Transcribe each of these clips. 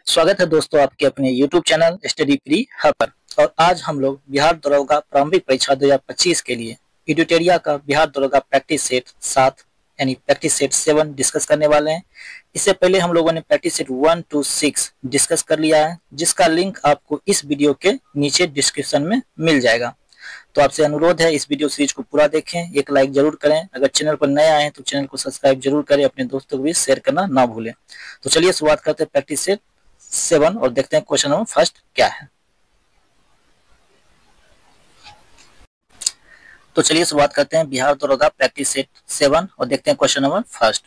स्वागत है दोस्तों आपके अपने YouTube channel study pre hub पर। और आज हम लोग बिहार दरोगा प्रारंभिक परीक्षा 2025 के लिए एडिटोरिया का बिहार दरोगा प्रैक्टिस सेट 7 यानी प्रैक्टिस सेट 7 डिस्कस करने वाले हैं। इससे पहले हम लोगों ने प्रैक्टिस सेट 1 to 6 डिस्कस कर लिया है, जिसका लिंक आपको इस वीडियो के नीचे डिस्क्रिप्शन में मिल जाएगा। तो आपसे अनुरोध है इस वीडियो सीरीज को पूरा देखें, एक लाइक जरूर करें। अगर चैनल पर नए आए हैं तो चैनल को सब्सक्राइब जरूर करें, अपने दोस्तों को भी शेयर करना ना भूलें। तो चलिए शुरुआत करते हैं प्रैक्टिस सेट 7 और देखते हैं क्वेश्चन नंबर फर्स्ट क्या है। तो चलिए शुरुआत करते हैं बिहार दरोगा प्रैक्टिस सेट 7 और देखते हैं question number first.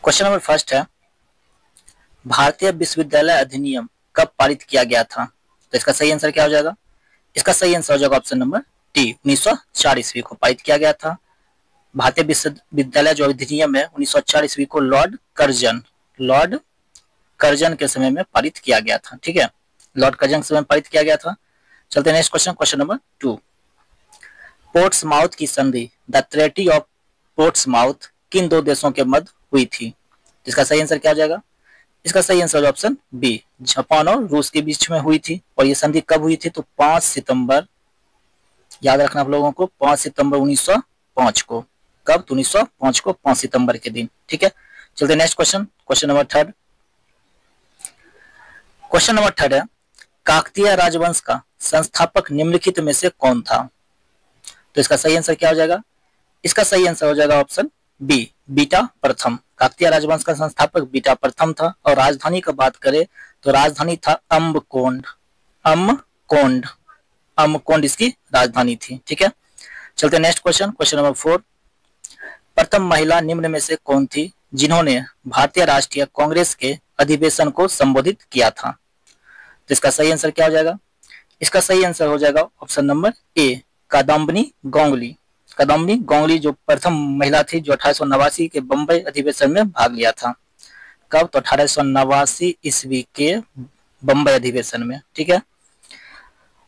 Question number first है, भारतीय विश्वविद्यालय अधिनियम कब पारित किया गया था? तो इसका सही आंसर क्या हो जाएगा? इसका सही आंसर हो जाएगा ऑप्शन नंबर डी, 1904 ईस्वी को पारित किया गया था। भारतीय विश्वविद्यालय जो अधिनियम है 1904 ईस्वी को लॉर्ड कर्जन के समय में पारित किया गया था। ठीक है, लॉर्ड कर्जन के समय में पारित किया गया था। चलते हैं next question, question number 2। Portsmouth की संधि द ट्रेटी ऑफ पोर्ट्समाउथ किन दो देशों के मध्य हुई थी? इसका सही आंसर क्या हो जाएगा? इसका सही आंसर ऑप्शन बी, जापान और रूस के बीच में हुई थी। और ये संधि कब हुई थी? तो 5 सितंबर, याद रखना आप लोगों को, 5 सितंबर 1905 को। कब? तो 1905 को, 5 सितंबर के दिन। ठीक है, चलते next question, question number 3। Question number 3 है, काकतीय राजवंश का संस्थापक निम्नलिखित में से कौन था? तो इसका सही आंसर क्या हो जाएगा? इसका सही आंसर हो जाएगा ऑप्शन बी, बीटा प्रथम। काकतीय राजवंश का संस्थापक बीटा प्रथम था। और राजधानी का बात करें तो राजधानी था अम्बकोंड इसकी राजधानी थी। ठीक है, चलते नेक्स्ट क्वेश्चन, क्वेश्चन नंबर 4। प्रथम महिला निम्न में से कौन थी जिन्होंने भारतीय राष्ट्रीय कांग्रेस के अधिवेशन को संबोधित किया था? तो इसका सही आंसर क्या हो जाएगा? इसका सही आंसर हो जाएगा option number A, Kadambini Ganguly जो प्रथम महिला थी जो 1889 के बंबई अधिवेशन में भाग लिया था। कब? तो 1889 ईस्वी के बंबई अधिवेशन में। ठीक है,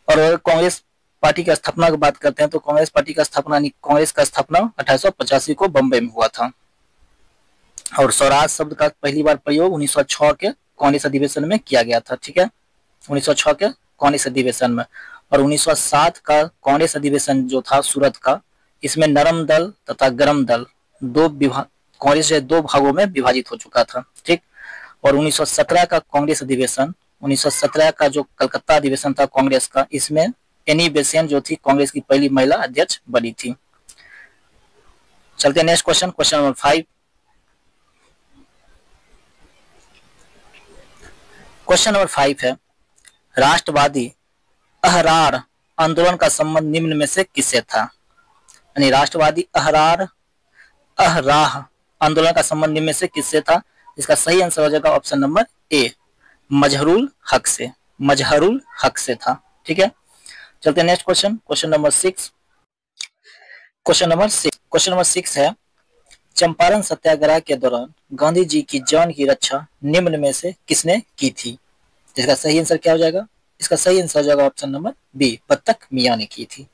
और कांग्रेस पार्टी की स्थापना की बात करते हैं तो कांग्रेस पार्टी का स्थापना कांग्रेस का स्थापना 1885 को बंबई में हुआ था। और स्वराज शब्द का पहली बार प्रयोग 1906 के कांग्रेस अधिवेशन में किया गया था। ठीक है, 1906 के कांग्रेस अधिवेशन में। और 1907 का कांग्रेस अधिवेशन जो था सूरत का, इसमें नरम दल तथा गरम दल कांग्रेस दो भागों में विभाजित हो चुका था। ठीक, और 1917 का कांग्रेस अधिवेशन, 1917 का जो कलकत्ता अधिवेशन था कांग्रेस का, इसमें एनी बेसेंट जो थी कांग्रेस की पहली महिला अध्यक्ष बनी थी। चलते next question, question number 5। Question number 5 है, राष्ट्रवादी अहरार आंदोलन का संबंध निम्न में से किससे था? यानी राष्ट्रवादी अहरार आंदोलन का संबंध निम्न में से किससे था? इसका सही आंसर हो जाएगा ऑप्शन नंबर ए, मजहरुल हक से था। ठीक है, चलते next question, question number 6। Question number 6 है, चंपारण सत्याग्रह के दौरान गांधी जी की जान की रक्षा निम्न में से किसने की थी? इसका सही आंसर क्या हो जाएगा? इसका सही आंसर हो जाएगा ऑप्शन नंबर बी, बत्तख मियां ने की थी।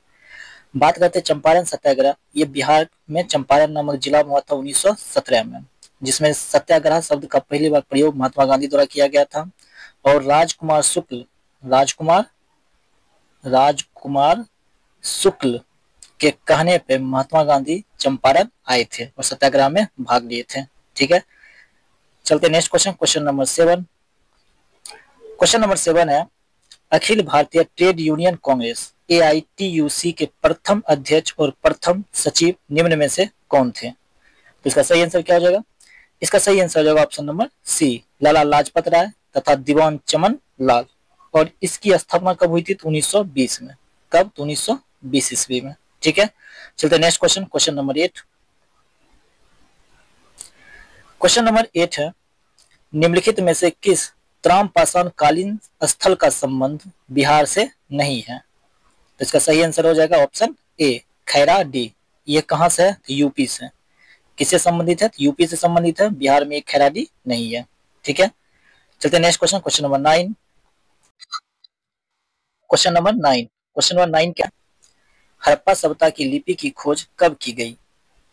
बात करते हैं चंपारण सत्याग्रह, ये बिहार में चंपारण नामक जिला में हुआ था 1917 में, जिसमें सत्याग्रह शब्द का पहली बार प्रयोग महात्मा गांधी द्वारा किया गया था। और राजकुमार शुक्ल के कहने पे महात्मा गांधी चंपारण आए थे और सत्याग्रह में भाग लिए थे। ठीक है, चलते next question, question number 7। Question number 7 है, Akhil Bharatiya trade union Congress AITUC के प्रथम अध्यक्ष और प्रथम सचिव निम्न में से कौन थे? तो इसका सही आंसर क्या हो जाएगा? इसका सही आंसर हो जाएगा ऑप्शन नंबर सी, लाला लाजपत राय तथा दीवान चमन लाल। और इसकी स्थापना कब हुई थी? तो 1920 में। कब? तो 1920 ईस्वी में। ठीक है, चलते next question, question number 8। Question number 8 है, निम्नलिखित में से किस त्रामपाषाण कालीन स्थल का संबंध बिहार से नहीं है? तो इसका सही आंसर हो जाएगा ऑप्शन ए, खैरा डी। ये कहां से है? तो यूपी से। किससे संबंधित है? तो यूपी से संबंधित है। बिहार में एक खैरा डी नहीं है। ठीक है, चलते next question, question number 9। Question number 9 क्या? हड़प्पा सभ्यता की लिपि की खोज कब की गई?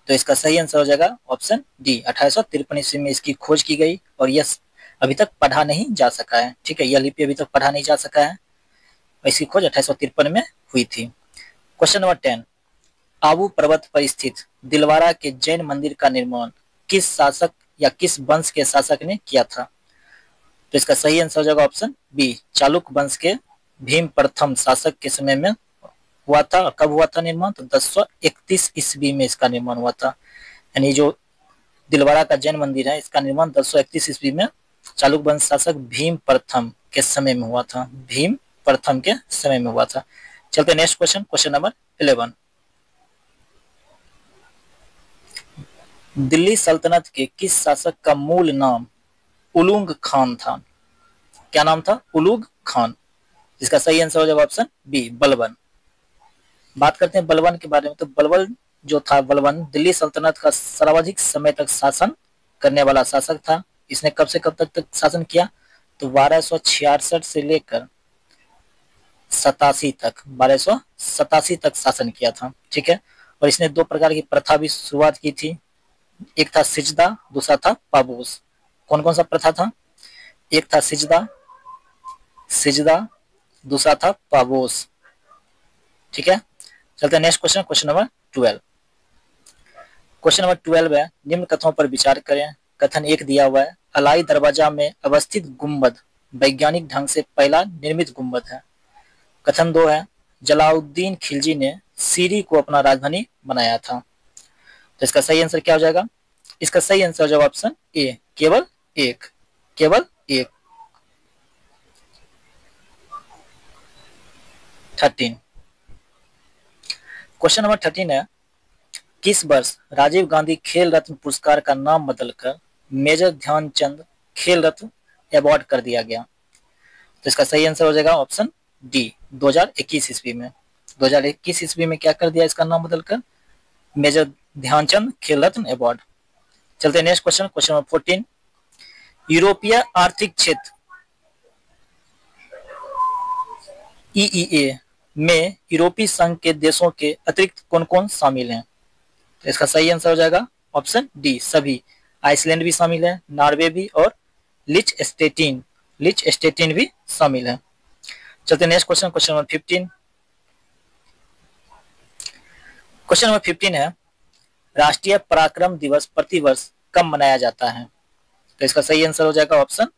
तो इसका सही आंसर हो जाएगा ऑप्शन डी। 1853 ईस्वी में इसकी खोज की गई और यह अभी तक पढ़ा नहीं जा सका है। ठीक है, यह लिपि अभी तक पढ़ा नहीं जा सका है। इसकी खोज 1853 में हुई थी। क्वेश्चन नंबर 10, आबू पर्वत पर स्थित दिलवारा के जैन मंदिर का निर्माण किस शासक या किस वंश के शासक ने किया था? तो इसका सही आंसर हो जाएगा ऑप्शन बी, चालुक्य वंश के भीम प्रथम शासक के समय में हुआ था। और कब हुआ था निर्माण? तो 1031 ईस्वी में इसका निर्माण हुआ था। यानी जो दिलवारा का जैन मंदिर है, इसका निर्माण 1031 ईस्वी में चालुक्य वंश शासक भीम प्रथम के समय में हुआ था। भीम प्रथम के समय में हुआ था। चलते next question, question number 11, Delhi सल्तनत के किस शासक का मूल नाम उलुग खान था? क्या नाम था? उलुग खान। इसका सही आंसर हो जाएगा ऑप्शन बी, बलबन। बात करते हैं बलबन के बारे में। तो बलबन जो था, बलबन दिल्ली सल्तनत का सर्वाधिक समय तक शासन करने वाला शासक था। इसने कब से कब तक शासन किया? तो 1266 से लेकर 87 तक, 1287 तक शासन किया था। ठीक है, और इसने दो प्रकार की प्रथा भी शुरुआत की थी। एक था सिजदा, दूसरा था पाबूस। कौन कौन सा प्रथा था? एक था सिजदा, दूसरा था पाबोस। ठीक है, चलते हैं next question, question number 12। Question number 12 है, निम्न कथनों पर विचार करें। कथन 1 दिया हुआ है, अलाई दरवाजा में अवस्थित गुंबद वैज्ञानिक ढंग से पहला निर्मित गुंबद है। कथन 2 है, जलाउद्दीन खिलजी ने सीरी को अपना राजधानी बनाया था। तो इसका सही आंसर क्या हो जाएगा? इसका सही आंसर हो जाएगा ऑप्शन ए, केवल एक। केवल एक। 13, क्वेश्चन नंबर 13 है, किस वर्ष राजीव गांधी खेल रत्न पुरस्कार का नाम बदलकर मेजर ध्यानचंद खेल रत्न अवार्ड कर दिया गया? तो इसका सही आंसर हो जाएगा ऑप्शन डी, 2021 ईस्वी में। 2021 ईस्वी में क्या कर दिया इसका नाम बदलकर? मेजर ध्यानचंद खेल रत्न अवार्ड। चलते हैं नेक्स्ट क्वेश्चन, क्वेश्चन नंबर 14, यूरोपीय आर्थिक क्षेत्र ईईए में यूरोपीय संघ के देशों के अतिरिक्त कौन कौन शामिल हैं? तो इसका सही आंसर हो जाएगा ऑप्शन डी, सभी। आइसलैंड भी शामिल है, नॉर्वे भी, और लिचटेन भी शामिल है। चलते next question, question number 15। Question number 15 है, राष्ट्रीय पराक्रम दिवस प्रतिवर्ष कब मनाया जाता है? तो इसका सही आंसर हो जाएगा ऑप्शन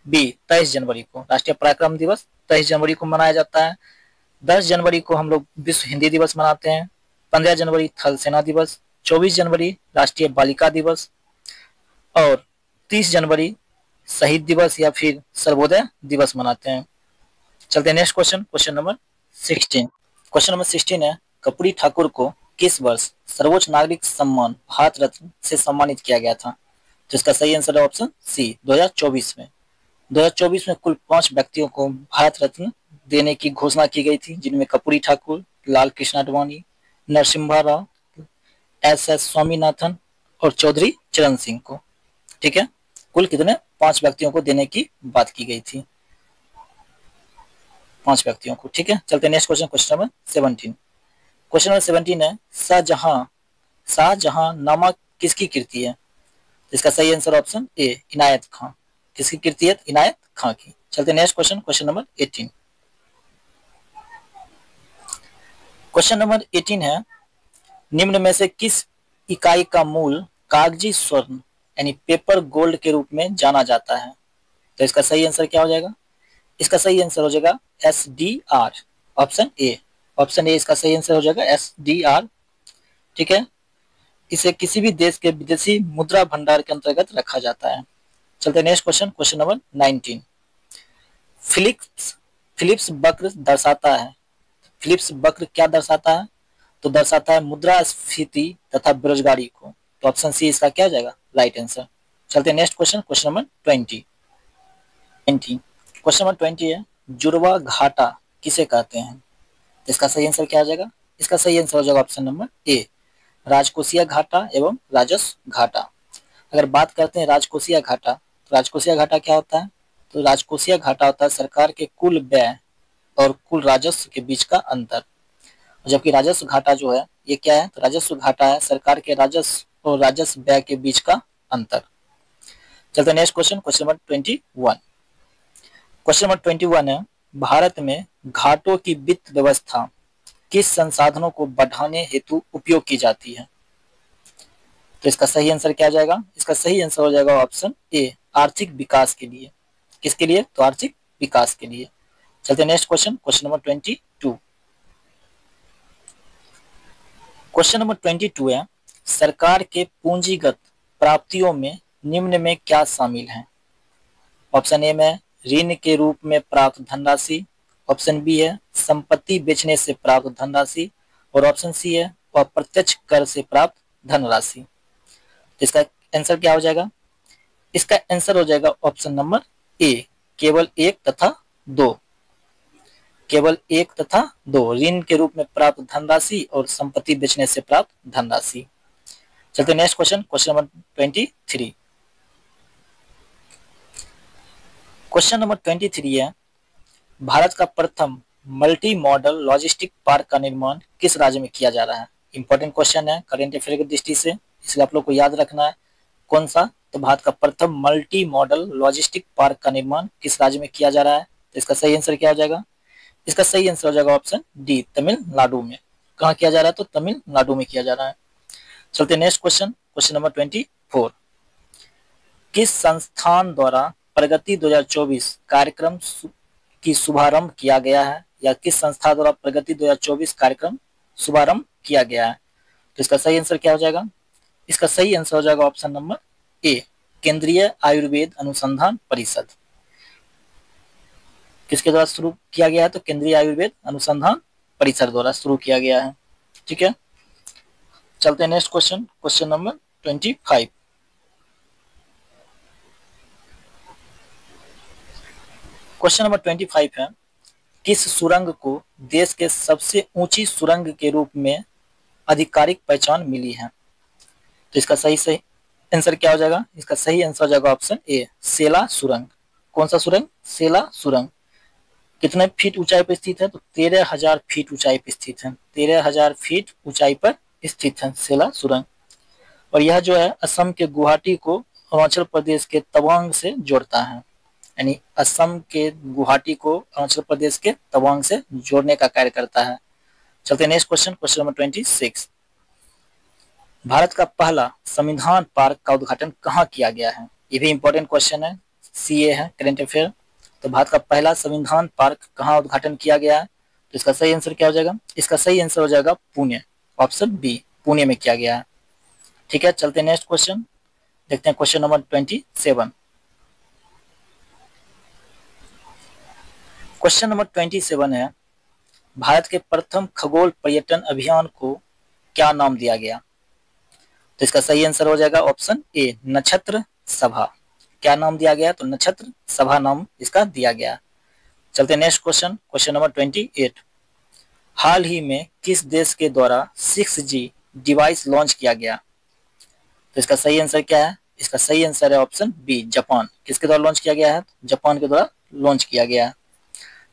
बी, 23 जनवरी को। राष्ट्रीय पराक्रम दिवस 23 जनवरी को मनाया जाता है। 10 जनवरी को हम लोग विश्व हिंदी दिवस मनाते हैं। 15 जनवरी थल सेना दिवस, 24 जनवरी राष्ट्रीय बालिका दिवस, और 30 जनवरी शहीद दिवस या फिर सर्वोदय दिवस मनाते हैं। चलते हैं next question, question number 16। Question number 16 है, कर्पूरी ठाकुर को किस वर्ष सर्वोच्च नागरिक सम्मान भारत रत्न से सम्मानित किया गया था? तो इसका सही आंसर है ऑप्शन सी, 2024 में। 2024 में कुल 5 व्यक्तियों को भारत रत्न देने की घोषणा की गई थी, जिनमें कर्पूरी ठाकुर, लाल कृष्ण आडवाणी, नरसिम्हा राव, एस स्वामीनाथन और चौधरी चरण सिंह को। ठीक है, कुल कितने? 5 व्यक्तियों को देने की बात की गई थी, 5 व्यक्तियों को। ठीक है, चलते हैं next question, question number 17। Question number 17 है, शाहजहां नामा किसकी कृति है? इसका सही आंसर ऑप्शन ए, इनायत खां। किसकी कृति है? इनायत खां की। चलते next question, question number 18। Question number 18 है, निम्न में से किस इकाई का मूल कागजी स्वर्ण यानी पेपर गोल्ड के रूप में जाना जाता है? तो इसका सही आंसर क्या हो जाएगा? इसका सही आंसर हो जाएगा SDR, option A. Option A इसका सही आंसर हो जाएगा, SDR। ठीक है, इसे किसी भी देश के विदेशी मुद्रा भंडार के अंतर्गत रखा जाता है। चलते next question, question number 19। Phillips वक्र दर्शाता है। फिलिप्स वक्र क्या दर्शाता है? तो दर्शाता है मुद्रास्फीति तथा बेरोजगारी को। तो ऑप्शन सी इसका क्या हो जाएगा? Right answer. चलते next question, question number 20। Question number 20 है, जुड़वा घाटा किसे कहते हैं? इसका सही आंसर क्या हो जाएगा? इसका सही आंसर हो जाएगा ऑप्शन नंबर ए, राजकोषीय घाटा एवं राजस्व घाटा। अगर बात करते हैं राजकोषीय घाटा, तो राजकोषीय घाटा क्या होता है? तो राजकोषीय घाटा होता है सरकार के कुल व्यय और कुल राजस्व के बीच का अंतर। जबकि राजस्व घाटा जो है ये क्या है, तो राजस्व घाटा है सरकार के राजस्व और राजस्व व्यय के बीच का अंतर। चलते next question, question number 21। Question number 21 है, भारत में घाटों की वित्त व्यवस्था किस संसाधनों को बढ़ाने हेतु उपयोग की जाती है? तो इसका सही आंसर क्या जाएगा, इसका सही आंसर हो जाएगा ऑप्शन ए, आर्थिक विकास के लिए। किसके लिए, तो आर्थिक विकास के लिए। चलते next question, question number 22। Question number 22 है, सरकार के पूंजीगत प्राप्तियों में निम्न में क्या शामिल है? ऑप्शन ए में ऋण के रूप में प्राप्त धनराशि, ऑप्शन बी है संपत्ति बेचने से प्राप्त धनराशि, और ऑप्शन सी है अप्रत्यक्ष कर से प्राप्त धनराशि। इसका आंसर क्या हो जाएगा, इसका आंसर हो जाएगा ऑप्शन नंबर ए, केवल एक तथा दो। केवल एक तथा दो, ऋण के रूप में प्राप्त धनराशि और संपत्ति बेचने से प्राप्त धनराशि। चलते next question, question number 23। Question number 23 है, भारत का प्रथम मल्टी मॉडल लॉजिस्टिक पार्क का निर्माण किस राज्य में किया जा रहा है? इंपॉर्टेंट क्वेश्चन है करेंट अफेयर की दृष्टि से, इसलिए आप लोग को याद रखना है। कौन सा, तो भारत का प्रथम मल्टी मॉडल लॉजिस्टिक पार्क का निर्माण किस राज्य में किया जा रहा है? तो इसका सही आंसर क्या हो जाएगा, इसका सही आंसर हो जाएगा ऑप्शन डी, तमिलनाडु में। कहाँ किया जा रहा है, तो तमिलनाडु में किया जा रहा है। चलते नेक्स्ट क्वेश्चन, क्वेश्चन नंबर 24। किस संस्थान द्वारा प्रगति 2024 कार्यक्रम की शुभारंभ किया गया है, या किस संस्था द्वारा प्रगति 2024 कार्यक्रम शुभारंभ किया गया है? तो इसका सही आंसर क्या हो जाएगा, इसका सही आंसर हो जाएगा ऑप्शन नंबर ए, केंद्रीय आयुर्वेद अनुसंधान परिषद। किसके द्वारा शुरू किया गया है, तो केंद्रीय आयुर्वेद अनुसंधान परिषद द्वारा शुरू किया गया है। ठीक है, चलते हैं next question, question number 25। Question number 25 है, किस सुरंग को देश के सबसे ऊंची सुरंग के रूप में आधिकारिक पहचान मिली है? तो इसका सही आंसर क्या हो जाएगा, इसका सही आंसर हो जाएगा ऑप्शन ए, सेला सुरंग। कौन सा सुरंग, सेला सुरंग। कितने फीट ऊंचाई पर स्थित है, तो 13,000 फीट ऊंचाई पर स्थित है। 13,000 फीट ऊंचाई पर स्थित है सेला सुरंग। और यह जो है असम के गुवाहाटी को अरुणाचल प्रदेश के तवांग से जोड़ता है, यानी असम के गुवाहाटी को अरुणाचल प्रदेश के तवांग से जोड़ने का कार्य करता है। चलते next question, question number 26। Bharat का पहला संविधान पार्क का उद्घाटन कहाँ किया गया है? ये भी इंपॉर्टेंट क्वेश्चन है, सीए है, करेंट अफेयर। तो भारत का पहला संविधान पार्क कहाँ उद्घाटन किया गया है? तो इसका सही आंसर क्या हो जाएगा, इसका सही आंसर हो जाएगा पुणे, ऑप्शन बी, पुणे में किया गया है। ठीक है, चलते नेक्स्ट क्वेश्चन, देखते हैं क्वेश्चन नंबर 27। क्वेश्चन नंबर 27 है, भारत के प्रथम खगोल पर्यटन अभियान को क्या नाम दिया गया? तो इसका सही आंसर हो जाएगा ऑप्शन ए, नक्षत्र सभा। क्या नाम दिया गया, तो नक्षत्र सभा नाम इसका दिया गया। चलते नेक्स्ट क्वेश्चन, क्वेश्चन नंबर 28। हाल ही में किस देश के द्वारा 6G डिवाइस लॉन्च किया गया? तो इसका सही आंसर क्या है, इसका सही आंसर है ऑप्शन बी, जापान। किसके द्वारा लॉन्च किया गया है, जापान के द्वारा लॉन्च किया गया है।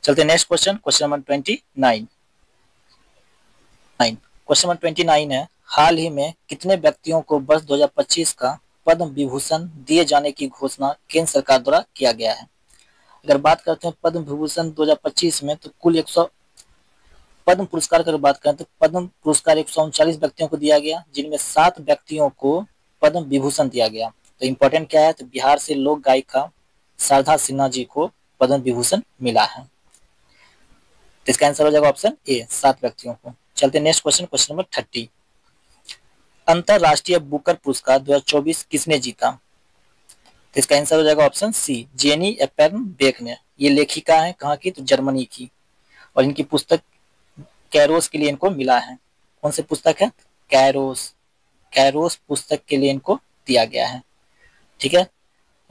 चलते next question, question number 29। Question number 29 है, हाल ही में कितने व्यक्तियों को वर्ष 2025 का पद्म विभूषण दिए जाने की घोषणा केंद्र सरकार द्वारा किया गया है? अगर बात करते हैं पद्म विभूषण 2025 में, तो कुल 100 पद्म पुरस्कार की बात करें तो पद्म पुरस्कार 139 व्यक्तियों को दिया गया, जिनमें 7 व्यक्तियों को पद्म विभूषण दिया गया। तो इम्पोर्टेंट क्या है, तो बिहार से लोक गायिका शारदा सिन्हा जी को पद्म विभूषण मिला है। तो इसका आंसर हो जाएगा ऑप्शन ए, 7 व्यक्तियों को। चलते नेक्स्ट क्वेश्चन, क्वेश्चन नंबर 30। अंतरराष्ट्रीय बुकर पुरस्कार 2024 किसने जीता? तो इसका आंसर हो जाएगा ऑप्शन सी, जेनी एपेर्नबेक ने। ये लेखिका है कहाँ की, तो जर्मनी की, और इनकी पुस्तक कैरोस के लिए इनको मिला है। कौन सी पुस्तक है, कैरोस। कैरोस पुस्तक के लिए इनको दिया गया है। ठीक है,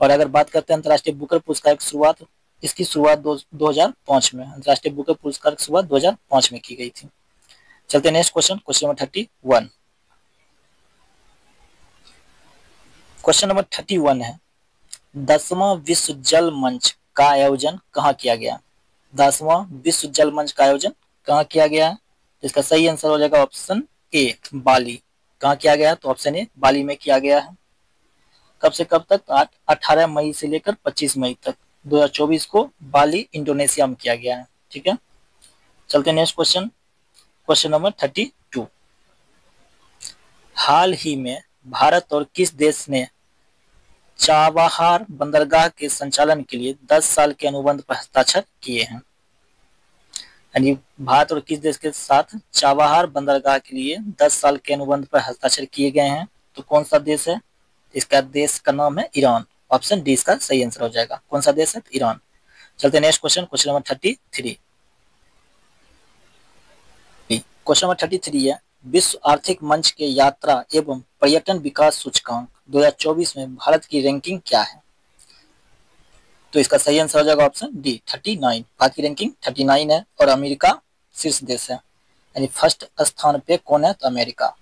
और अगर बात करते हैं अंतर्राष्ट्रीय बुकर पुरस्कार की शुरुआत, इसकी शुरुआत 2005 में, अंतर्राष्ट्रीय बुकर पुरस्कार की शुरुआत 2005 में की गई थी। चलते next question, question number 31। Question number 31 है, 10वां विश्व जल मंच का आयोजन कहाँ किया गया? 10वां विश्व जल मंच का आयोजन कहाँ किया गया? इसका सही आंसर हो जाएगा ऑप्शन ए, बाली। कहाँ किया गया है? तो ऑप्शन ए, बाली में किया गया है। कब से कब तक? 18 मई से लेकर 25 मई तक 2024 को बाली इंडोनेशिया में किया गया है। ठीक है, चलते नेक्स्ट क्वेश्चन, क्वेश्चन नंबर 32। हाल ही में भारत और किस देश ने चाबहार बंदरगाह के संचालन के लिए 10 साल के अनुबंध पर हस्ताक्षर किए हैं? यानी भारत और किस देश के साथ चाबहार बंदरगाह के लिए 10 साल के अनुबंध पर हस्ताक्षर किए गए हैं? तो कौन सा देश है? इसका देश का नाम है ईरान। ऑप्शन डी इसका सही आंसर हो जाएगा। कौन सा देश है? ईरान। चलते next question, question number 33। Question number 33 है, विश्व आर्थिक मंच के यात्रा एवं पर्यटन विकास सूचकांक 2024 में भारत की रैंकिंग क्या है? तो इसका सही आंसर हो जाएगा ऑप्शन डी, 39। भारत की रैंकिंग 39 है और अमेरिका शीर्ष देश है। यानी फर्स्ट स्थान पे कौन है? तो अमेरिका।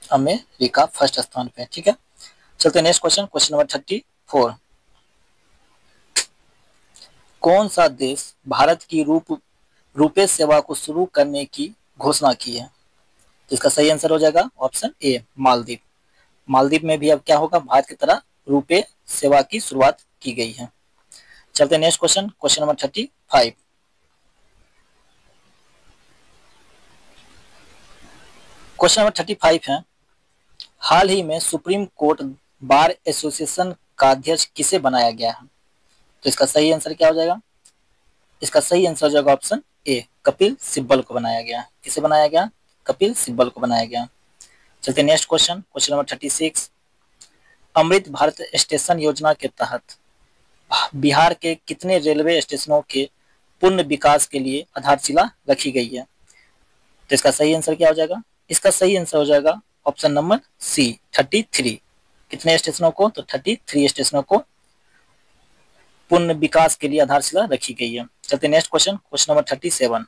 अमेरिका फर्स्ट स्थान पे। ठीक है, चलते नेक्स्ट क्वेश्चन, क्वेश्चन नंबर 34। कौन सा देश भारत की रुपे सेवा को शुरू करने की घोषणा की है? तो इसका सही आंसर हो जाएगा ऑप्शन ए, मालदीव। मालदीव में भी अब क्या होगा? भारत की तरह रुपे सेवा की शुरुआत की गई है। चलते next question, question number 35। Question number 35 है, हाल ही में सुप्रीम कोर्ट बार एसोसिएशन का अध्यक्ष किसे बनाया गया है? तो इसका सही आंसर क्या हो जाएगा? इसका सही आंसर हो जाएगा ऑप्शन ए, कपिल सिब्बल को बनाया गया। किसे बनाया गया? कपिल सिब्बल को बनाया गया। चलते next question, question number 36। Amrit Bharat station योजना के तहत बिहार के कितने रेलवे स्टेशनों के पूर्ण विकास के लिए आधारशिला रखी गई है? तो इसका सही आंसर क्या हो जाएगा? इसका सही आंसर हो जाएगा ऑप्शन नंबर सी, 33। कितने स्टेशनों को? तो 33 स्टेशनों को पूर्ण विकास के लिए आधारशिला रखी गई है। चलते next question, question number 37।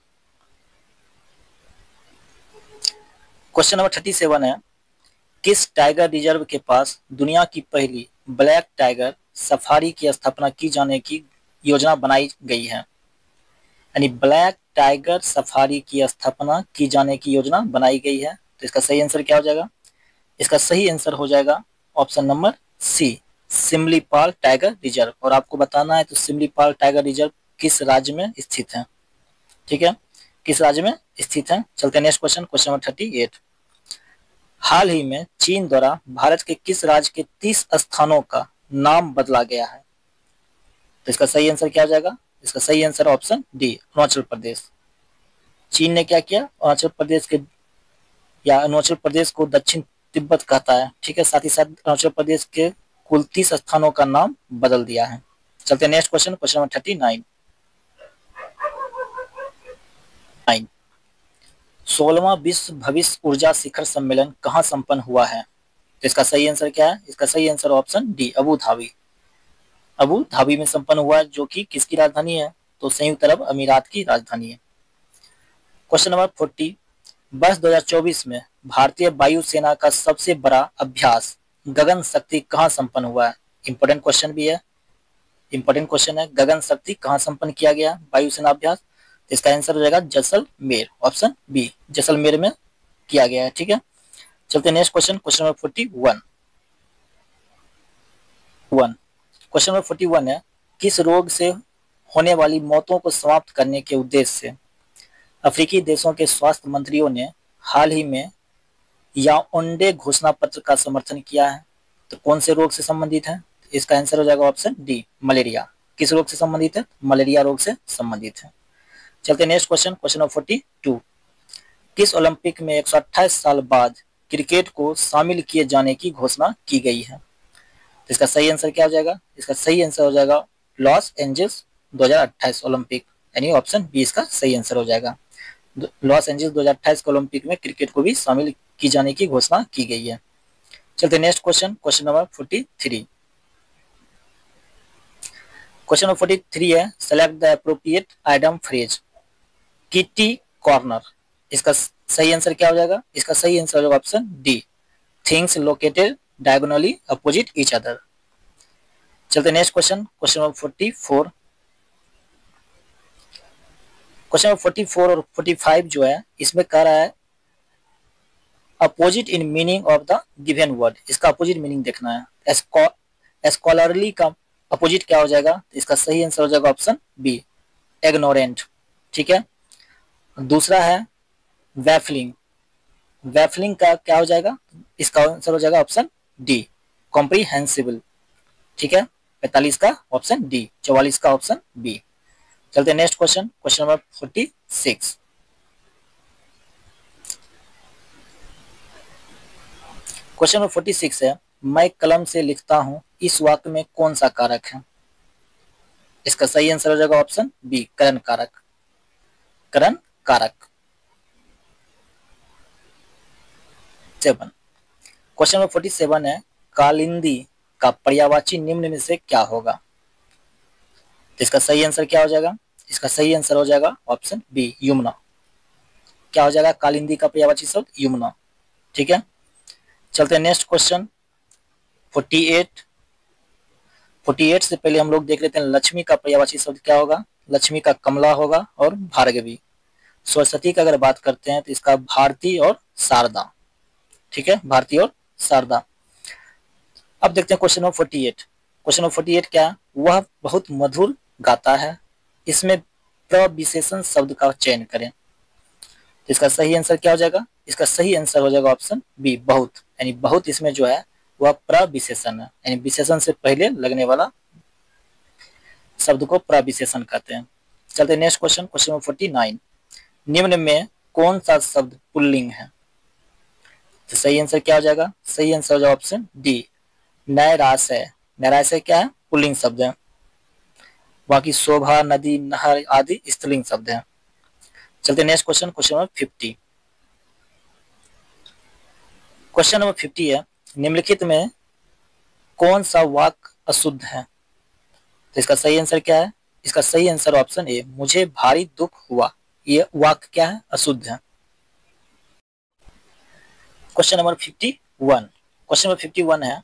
Question number 37 है, किस टाइगर रिजर्व के पास दुनिया की पहली ब्लैक टाइगर सफारी की स्थापना की जाने की योजना बनाई गई है? यानी ब्लैक टाइगर सफारी की स्थापना की जाने की योजना बनाई गई है। तो इसका सही आंसर क्या हो जाएगा? इसका सही आंसर हो जाएगा option number C, Similipal tiger reserve. और आपको बताना है तो सिमलीपाल टाइगर रिजर्व किस राज्य में स्थित है? ठीक है, किस राज्य में स्थित है? चलते नेक्स्ट क्वेश्चन, क्वेश्चन नंबर 38। हाल ही में चीन द्वारा भारत के किस राज्य के 30 स्थानों का नाम बदला गया है? तो इसका सही आंसर क्या हो जाएगा? इसका सही answer option D, Arunachal Pradesh. चीन ने क्या किया? अरुणाचल प्रदेश के या अरुणाचल प्रदेश को दक्षिण तिब्बत कहता है। ठीक है, साथ ही साथ अरुणाचल प्रदेश के कुल 30 स्थानों का नाम बदल दिया है। चलते नेक्स्ट क्वेश्चन, क्वेश्चन नंबर 39। 16वां विश्व भविष्य ऊर्जा शिखर सम्मेलन कहाँ संपन्न हुआ है? तो इसका सही आंसर क्या है? इसका सही answer option D, Abu Dhabi. Abu Dhabi में संपन्न हुआ है, जो कि किसकी राजधानी है? तो संयुक्त अरब अमीरात की राजधानी है। Question number 40। वर्ष 2024 में भारतीय वायुसेना का सबसे बड़ा अभ्यास गगन शक्ति कहाँ संपन्न हुआ है? इंपॉर्टेंट क्वेश्चन भी है, इंपॉर्टेंट क्वेश्चन है। गगन शक्ति कहाँ संपन्न किया गया वायुसेना अभ्यास? इसका आंसर हो जाएगा जैसलमेर, ऑप्शन बी, जैसलमेर में किया गया है। ठीक है, चलते next question, question number 41। Question number 41 है, किस रोग से होने वाली मौतों को समाप्त करने के उद्देश्य से अफ्रीकी देशों के स्वास्थ्य मंत्रियों ने हाल ही में याओंडे घोषणा पत्र का समर्थन किया है? तो कौन से रोग से संबंधित है? इसका आंसर हो जाएगा ऑप्शन डी, मलेरिया। किस रोग से संबंधित है? मलेरिया रोग से संबंधित है। चलते नेक्स्ट क्वेश्चन, क्वेश्चन नंबर 42। किस ओलंपिक में 128 साल बाद क्रिकेट को शामिल किए जाने की घोषणा की गई है? तो इसका सही आंसर क्या हो जाएगा? इसका सही आंसर हो जाएगा लॉस एंजल्स 2028 ओलंपिक, यानी ऑप्शन बी इसका सही आंसर हो जाएगा। लॉस एंजल्स 2028 के ओलंपिक में क्रिकेट को भी शामिल की जाने की घोषणा की गई है। चलते next question, question number 43। Question number 43 है, select the appropriate item phrase kitty corner. इसका सही आंसर क्या हो जाएगा? इसका सही आंसर हो जाएगा option D, things located diagonally opposite each other. चलते next question, question number 44। Question number 44 और 45 जो है इसमें कह रहा है opposite in meaning of the given word, इसका अपोजिट मीनिंग देखना है। स्कॉलरली का अपोजिट क्या हो जाएगा, इसका सही आंसर हो जाएगा ऑप्शन बी, इग्नोरेंट। ठीक है, दूसरा है वैफलिंग, वैफलिंग का क्या हो जाएगा, इसका आंसर हो जाएगा ऑप्शन डी, कॉम्प्रीहेंसिबल। ठीक है, 45 का ऑप्शन डी, 44 का ऑप्शन बी। चलते next question, question number 46। Question number 46 है मैं कलम से लिखता हूं, इस वाक्य में कौन सा कारक है, इसका सही आंसर हो जाएगा ऑप्शन बी, करण कारक, करण कारक। 7, क्वेश्चन नंबर 47 है कालिंदी का पर्यायवाची निम्न में से क्या होगा, तो इसका सही आंसर क्या हो जाएगा, इसका सही आंसर हो जाएगा ऑप्शन बी, यमुना। क्या हो जाएगा कालिंदी का पर्यायवाची शब्द यमुना। ठीक है, चलते हैं नेक्स्ट क्वेश्चन 48। 48 से पहले हम लोग देख लेते हैं लक्ष्मी का पर्यायवाची शब्द क्या होगा, लक्ष्मी का कमला होगा और भार्गवी। सरस्वती का अगर बात करते हैं तो इसका भारती और शारदा। ठीक है, भारती और शारदा। अब देखते हैं क्वेश्चन नंबर 48। क्वेश्चन नंबर 48 क्या, वह बहुत मधुर गाता है, इसमें प्रविशेषण शब्द का चयन करें, तो इसका सही आंसर क्या हो जाएगा, इसका सही आंसर हो जाएगा ऑप्शन बी, बहुत। यानी बहुत इसमें जो है वह प्रविशेषण है, यानी विशेषण से पहले लगने वाला शब्द को प्रविशेषण कहते हैं। चलते नेक्स्ट क्वेश्चन, क्वेश्चन नंबर 49। निम्न में कौन सा शब्द पुल्लिंग है, तो सही आंसर क्या हो जाएगा, सही आंसर हो जाएगा ऑप्शन डी, नैराश्य। नैराश्य क्या है, पुल्लिंग शब्द है। बाकी शोभा, नदी, नहर आदि स्त्रीलिंग शब्द है। चलते next question, question number 50। Question number 50 है निम्नलिखित में कौन सा वाक्य अशुद्ध है, तो इसका सही आंसर क्या है, इसका सही आंसर ऑप्शन ए, मुझे भारी दुख हुआ, ये वाक्य क्या है, अशुद्ध है। Question number 51। क्वेश्चन नंबर 51 है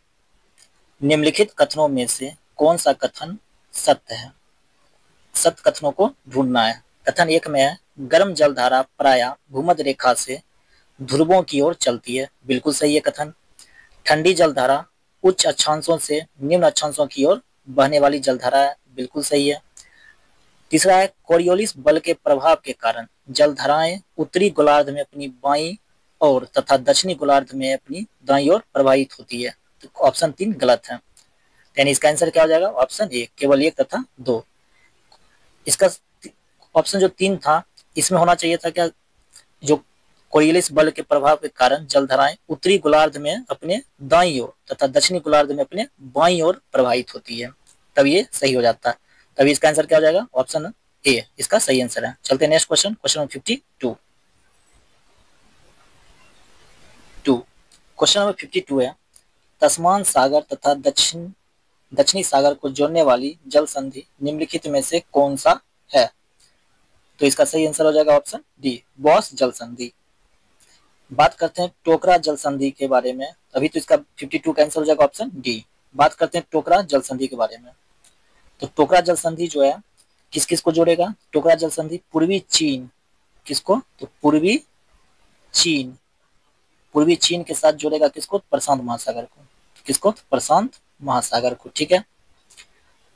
निम्नलिखित कथनों में से कौन सा कथन सत्य है, सत्य कथनों को ढूंढना है। कथन 1 में है गर्म जलधारा प्रायः भूमध्य रेखा से ध्रुवों की ओर चलती है, बिल्कुल सही है कथन। ठंडी जलधारा उच्च अक्षांशों से निम्न अक्षांशों की ओर बहने वाली जलधारा है, बिल्कुल सही है। तीसरा है कोरियोलिस बल के प्रभाव के कारण जलधाराएं उत्तरी गोलार्ध में अपनी बाईं और तथा दक्षिणी गोलार्ध में अपनी दाईं ओर प्रवाहित होती है, तो ऑप्शन 3 गलत है, यानी इसका आंसर क्या हो जाएगा, ऑप्शन ए, केवल 1 तथा 2। इसका ऑप्शन जो 3 था इसमें होना चाहिए था क्या, जो कोरियोलिस बल के प्रभाव के कारण जलधाराएं उत्तरी गोलार्ध में अपने दाईं ओर तथा दक्षिणी गोलार्ध में अपने बाईं ओर प्रवाहित होती है, तब ये सही हो जाता है। तभी इसका आंसर क्या हो जाएगा, ऑप्शन ए इसका सही आंसर है। चलते हैं next question, question number 52। Question number 52 है तस्मान सागर तथा दक्षिणी सागर को जोड़ने वाली जल संधि निम्नलिखित में से कौन सा है, तो इसका सही आंसर हो जाएगा ऑप्शन डी, बॉस जल संधि। बात करते हैं टोकरा जल संधि के बारे में, अभी तो इसका 52 का आंसर हो जाएगा ऑप्शन डी। बात करते हैं टोकरा जल संधि के बारे में, तो टोकरा जल संधि जो है किस किस को जोड़ेगा, टोकरा जल संधि पूर्वी चीन, किसको, तो पूर्वी चीन के साथ जोड़ेगा किसको, प्रशांत महासागर को, किसको, प्रशांत महासागर को। ठीक है,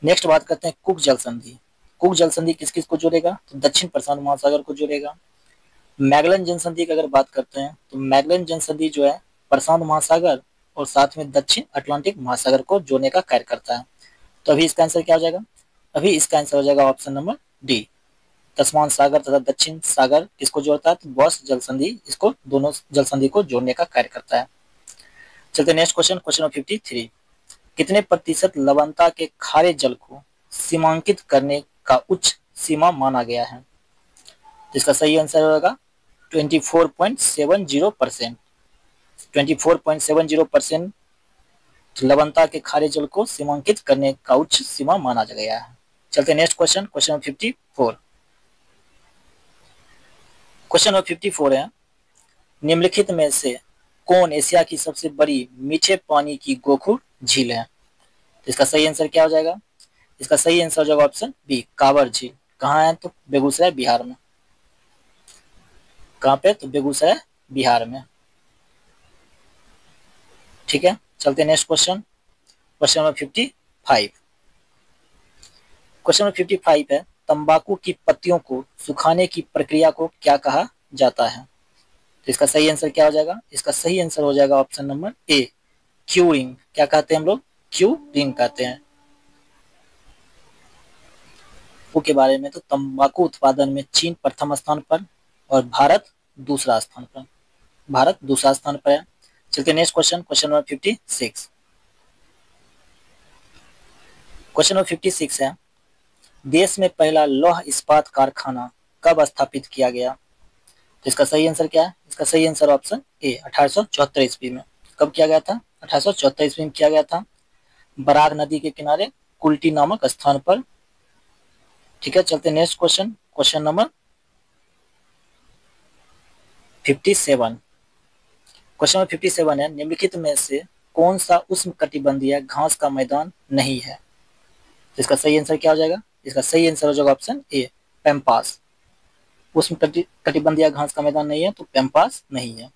नेक्स्ट बात करते हैं कुक जल संधि। कुक जल संधि किस किस को जोड़ेगा, तो दक्षिण प्रशांत महासागर को जोड़ेगा। मैगलन जल संधि की अगर बात करते हैं तो मैगलन जल संधि जो है प्रशांत महासागर और साथ में दक्षिण अटलांटिक महासागर को जोड़ने का कार्य करता है, तो अभी इसका आंसर क्या हो जाएगा, अभी इसका आंसर हो जाएगा ऑप्शन नंबर डी, तस्मान सागर तथा दक्षिण सागर किसको जोड़ता है, तो बॉस जल संधि इसको दोनों जल संधि को जोड़ने का कार्य करता है। चलते नेक्स्ट क्वेश्चन, क्वेश्चन नंबर 53। कितने प्रतिशत लवणता के खारे जल को सीमांकित करने का उच्च सीमा माना गया है, इसका सही आंसर होगा 24.70%। 24.70% लवणता के खारे जल को सीमांकित करने का उच्च सीमा माना गया है। चलते next question, question number 54। Question number 54 है निम्नलिखित में से कौन एशिया की सबसे बड़ी मीठे पानी की गोखुर झील है, तो इसका सही आंसर क्या हो जाएगा, इसका सही आंसर हो जाएगा ऑप्शन बी, कांवर झील। कहाँ है, तो बेगूसराय बिहार में। कहाँ पे? तो बेगूसराय बिहार में। ठीक है, चलते next question, question number 55। Question number 55 है, तंबाकू की पत्तियों को सुखाने की प्रक्रिया को क्या कहा जाता है? तो इसका सही आंसर क्या हो जाएगा? इसका सही आंसर हो जाएगा ऑप्शन नंबर ए, क्यूरिंग। क्या कहते हैं हम लोग? क्यूरिंग कहते हैं। के बारे में, तो तंबाकू उत्पादन में चीन प्रथम स्थान पर और भारत दूसरा स्थान पर। भारत दूसरा स्थान पर है। चलिए next question, question number 56। Question number 56 है, देश में पहला लौह इस्पात कारखाना कब स्थापित किया गया? तो इसका सही आंसर क्या है? इसका सही आंसर ऑप्शन ए, 1874 ईस्वी में। कब किया गया था? 1874 ईस्वी में किया गया था, बराक नदी के किनारे कुल्टी नामक स्थान पर। ठीक है, चलते next question, question number 57। Question number 57 है, निम्नलिखित में से कौन सा उष्णकटिबंधीय घास का मैदान नहीं है? तो इसका सही आंसर क्या हो जाएगा? इसका सही आंसर हो जाएगा ऑप्शन ए, पैम्पास। उष्णकटिबंधीय घास का मैदान नहीं है, तो पैम्पास नहीं है।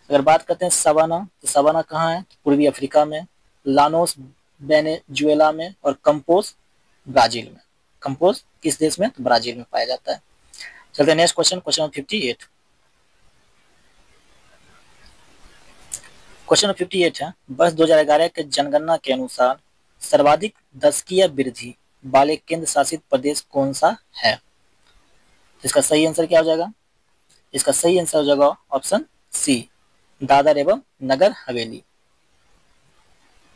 अगर बात करते हैं सवाना, तो सवाना कहाँ है? पूर्वी अफ्रीका में, लानोस वेनेजुएला में और कंपोज ब्राजील में। कंपोज किस देश में? तो ब्राजील में पाया जाता है। चलते हैं next question, question number 58। Question number 58 है, वर्ष 2011 के जनगणना के अनुसार सर्वाधिक दशकीय वृद्धि वाले केंद्र शासित प्रदेश कौन सा है? इसका सही आंसर क्या हो जाएगा? इसका सही आंसर हो जाएगा ऑप्शन सी, दादर एवं नगर हवेली।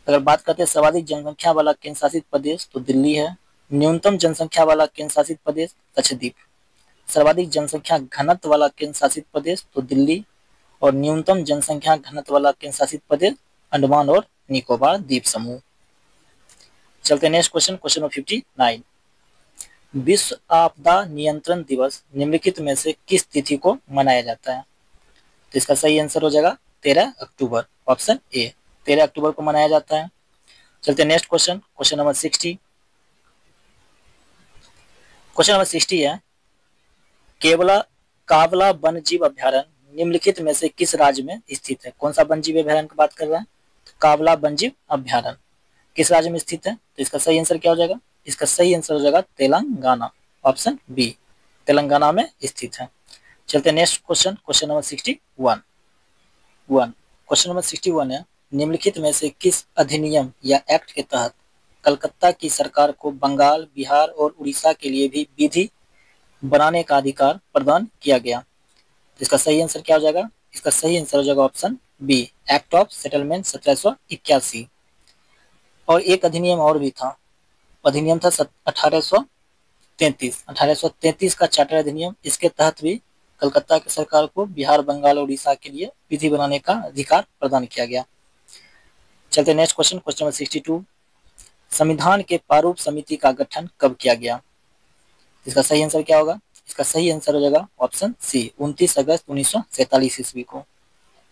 अगर बात करते हैं सर्वाधिक जनसंख्या वाला केंद्र शासित प्रदेश, तो दिल्ली है। न्यूनतम जनसंख्या वाला केंद्र शासित प्रदेश लक्षद्वीप। सर्वाधिक जनसंख्या घनत्व वाला केंद्र शासित प्रदेश तो दिल्ली, और न्यूनतम जनसंख्या घनत्व वाला केंद्र शासित प्रदेश अंडमान और निकोबार द्वीप समूह। चलते नेक्स्ट क्वेश्चन, क्वेश्चन नंबर 59। विश्व आपदा नियंत्रण दिवस निम्नलिखित में से किस तिथि को मनाया जाता है? तो इसका सही आंसर हो जाएगा 13 अक्टूबर, ऑप्शन ए, 13 अक्टूबर को मनाया जाता है। चलते next question, question number 60। Question number 60 है, केवला कावला वन जीव अभ्यारण्य निम्नलिखित में से किस राज्य में स्थित है? कौन सा वन जीव अभ्यारण्य की बात कर रहा है? तो कावला वन जीव अभ्यारण्य किस राज्य में स्थित है? तो इसका सही आंसर क्या हो जाएगा? इसका सही आंसर हो जाएगा तेलंगाना, ऑप्शन बी, तेलंगाना में स्थित है। चलते next question, question number 61। Question number 61 है, निम्नलिखित में से किस अधिनियम या एक्ट के तहत कलकत्ता की सरकार को बंगाल, बिहार और उड़ीसा के लिए भी विधि बनाने का अधिकार प्रदान किया गया? तो इसका सही आंसर क्या हो जाएगा? इसका सही आंसर हो जाएगा option B, act of settlement 1781। और एक अधिनियम और भी था, अधिनियम था 1833 का चार्टर अधिनियम। इसके तहत भी कलकत्ता की सरकार को बिहार, बंगाल और उड़ीसा के लिए विधि बनाने का अधिकार प्रदान किया गया। चलते नेक्स्ट क्वेश्चन, क्वेश्चन नंबर 62। संविधान के प्रारूप समिति का गठन कब किया गया? इसका सही आंसर क्या होगा? इसका सही आंसर हो जाएगा ऑप्शन सी, 29 अगस्त 1947 ईस्वी को।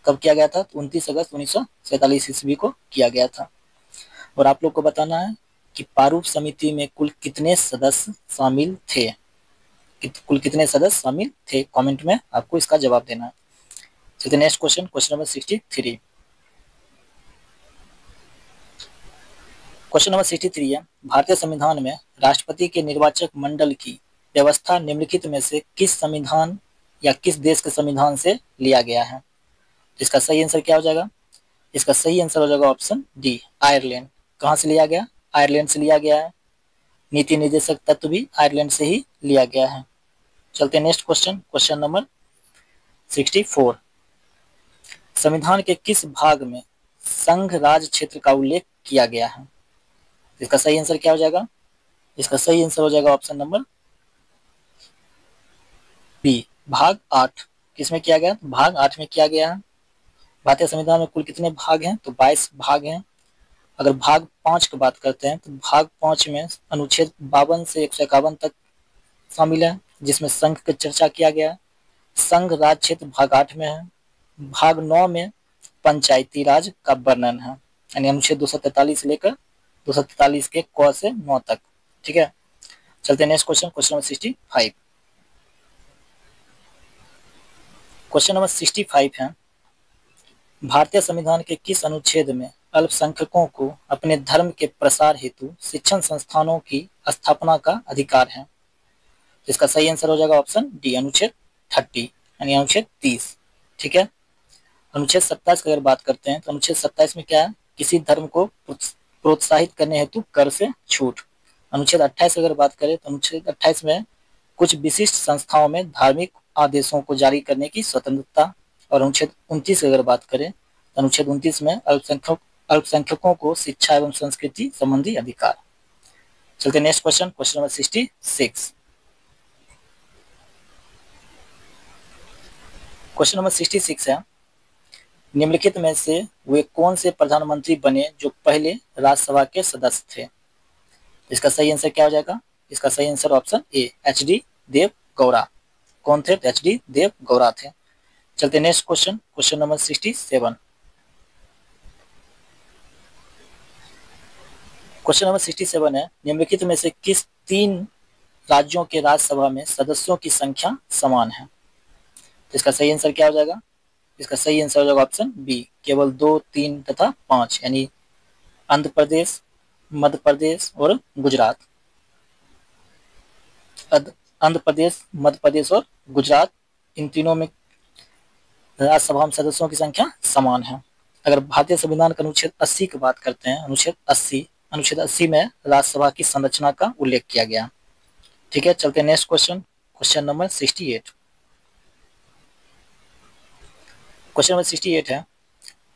कब किया गया था? 29 अगस्त 1947 ईस्वी को किया गया था। और आप लोग को बताना है कि प्रारूप समिति में कुल कितने सदस्य शामिल थे? कुल कितने सदस्य शामिल थे? कमेंट में आपको इसका जवाब देना है। चलिए next question, question number 63। Question number 63 है, भारतीय संविधान में राष्ट्रपति के निर्वाचक मंडल की व्यवस्था निम्नलिखित में से किस संविधान या किस देश के संविधान से लिया गया है? इसका सही आंसर क्या हो जाएगा? इसका सही आंसर हो जाएगा ऑप्शन डी, आयरलैंड। कहाँ से लिया गया? आयरलैंड से लिया गया है। नीति निर्देशक तत्व भी आयरलैंड से ही लिया गया है। चलते हैं नेक्स्ट क्वेश्चन, क्वेश्चन नंबर 64। संविधान के किस भाग में संघ राज्य क्षेत्र का उल्लेख किया गया है? इसका सही आंसर क्या हो जाएगा? इसका सही आंसर हो जाएगा ऑप्शन नंबर बी, भाग 8। किसमें किया गया? भाग 8 में किया गया है। भारतीय संविधान में कुल कितने भाग हैं? तो 22 भाग हैं। अगर भाग 5 की बात करते हैं तो भाग 5 में अनुच्छेद 52 से 151 तक शामिल है, जिसमें संघ की चर्चा किया गया। संघ राज्य क्षेत्र भाग 8 में है। भाग 9 में पंचायती राज का वर्णन है, यानी अनुच्छेद 243 से लेकर 243 के क से 9 तक। ठीक है, चलते हैं next question, question number 65। Question number 65 है, भारतीय संविधान के किस अनुच्छेद में अल्पसंख्यकों को अपने धर्म के प्रसार हेतु शिक्षण संस्थानों की स्थापना का अधिकार है? इसका सही आंसर हो जाएगा ऑप्शन डी, अनुच्छेद 30 यानी अनुच्छेद 30। ठीक है। अनुच्छेद 27 की अगर बात करते हैं तो अनुच्छेद 27 में क्या है, किसी धर्म को प्रोत्साहित करने हेतु कर से छूट। अनुच्छेद 28 की अगर बात करें तो अनुच्छेद 28 में कुछ विशिष्ट संस्थाओं में धार्मिक आदेशों को जारी करने की स्वतंत्रता। और अनुच्छेद 29 की अगर बात करें तो अनुच्छेद 29 में अल्पसंख्यकों को शिक्षा एवं संस्कृति संबंधी अधिकार। चलते next question, question number 66। Question number 66 है, निम्नलिखित में से वे कौन से प्रधानमंत्री बने जो पहले राज्यसभा के सदस्य थे? इसका सही आंसर क्या हो जाएगा? इसका सही आंसर ऑप्शन ए, एच.डी. देव गौड़ा। कौन थे? एच.डी. देव गौड़ा थे। चलते next question, question number 67। Question number 67 है, निम्नलिखित में से किस 3 राज्यों के राज्यसभा में सदस्यों की संख्या समान है? इसका सही आंसर क्या हो जाएगा? इसका सही आंसर हो जाएगा ऑप्शन बी, केवल 2, 3 तथा 5 यानी आंध्र प्रदेश, मध्य प्रदेश और गुजरात। आंध्र प्रदेश, मध्य प्रदेश और गुजरात, इन तीनों में राज्यसभा में सदस्यों की संख्या समान है। अगर भारतीय संविधान का अनुच्छेद 80 की बात करते हैं, अनुच्छेद 80 में राज्यसभा की संरचना का उल्लेख किया गया। ठीक है। चलते next question, question number 68। Question number 68 है,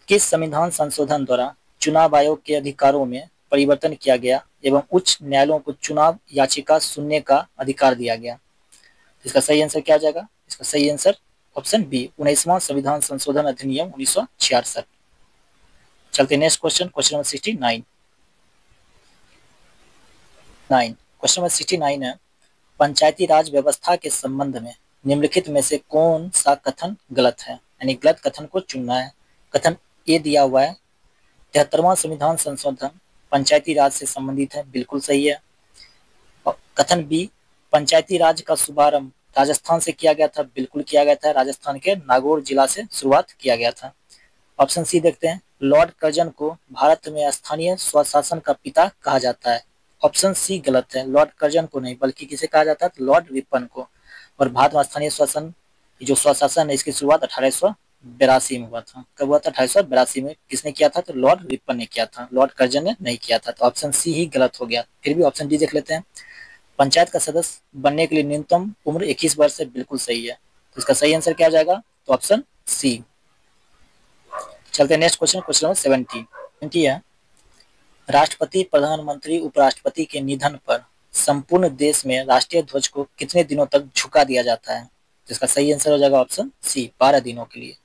किस संविधान संशोधन द्वारा चुनाव आयोग के अधिकारों में परिवर्तन किया गया एवं उच्च न्यायालयों को चुनाव याचिका सुनने का अधिकार दिया गया? इसका सही आंसर क्या आ जाएगा? इसका सही आंसर ऑप्शन बी, 19वां संविधान संशोधन अधिनियम 1966। चलते next question, question number 69। Question number 69 है, पंचायती राज व्यवस्था के संबंध में निम्नलिखित में से कौन सा कथन गलत है? यानी गलत कथन को चुनना है। कथन ए दिया हुआ है, 73वां संविधान संशोधन पंचायती राज से संबंधित है, बिल्कुल सही है। और कथन बी, पंचायती राज का शुभारंभ राजस्थान से किया गया था, बिल्कुल किया गया था, राजस्थान के नागौर जिला से शुरुआत किया गया था। ऑप्शन सी देखते हैं, लॉर्ड कर्जन को भारत में स्थानीय स्वशासन का पिता कहा जाता है। ऑप्शन सी गलत है, लॉर्ड कर्जन को नहीं बल्कि किसे कहा जाता है? तो लॉर्ड रिपन को। और भारत में स्थानीय शासन, जो स्वशासन है, इसकी शुरुआत 1882 में हुआ था। कब हुआ था? 1882 में। किसने किया था? तो लॉर्ड रिपन ने किया था, लॉर्ड कर्जन ने नहीं किया था। तो ऑप्शन सी ही गलत हो गया। फिर भी ऑप्शन डी देख लेते हैं, पंचायत का सदस्य बनने के लिए न्यूनतम उम्र 21 वर्ष है, बिल्कुल सही है। तो इसका सही आंसर क्या हो जाएगा? तो ऑप्शन सी। चलते हैं नेक्स्ट क्वेश्चन, क्वेश्चन नंबर 70 है, राष्ट्रपति, प्रधानमंत्री, उपराष्ट्रपति के निधन पर संपूर्ण देश में राष्ट्रीय ध्वज को कितने दिनों तक झुका दिया जाता है? जिसका सही आंसर हो जाएगा ऑप्शन सी, 12 दिनों के लिए।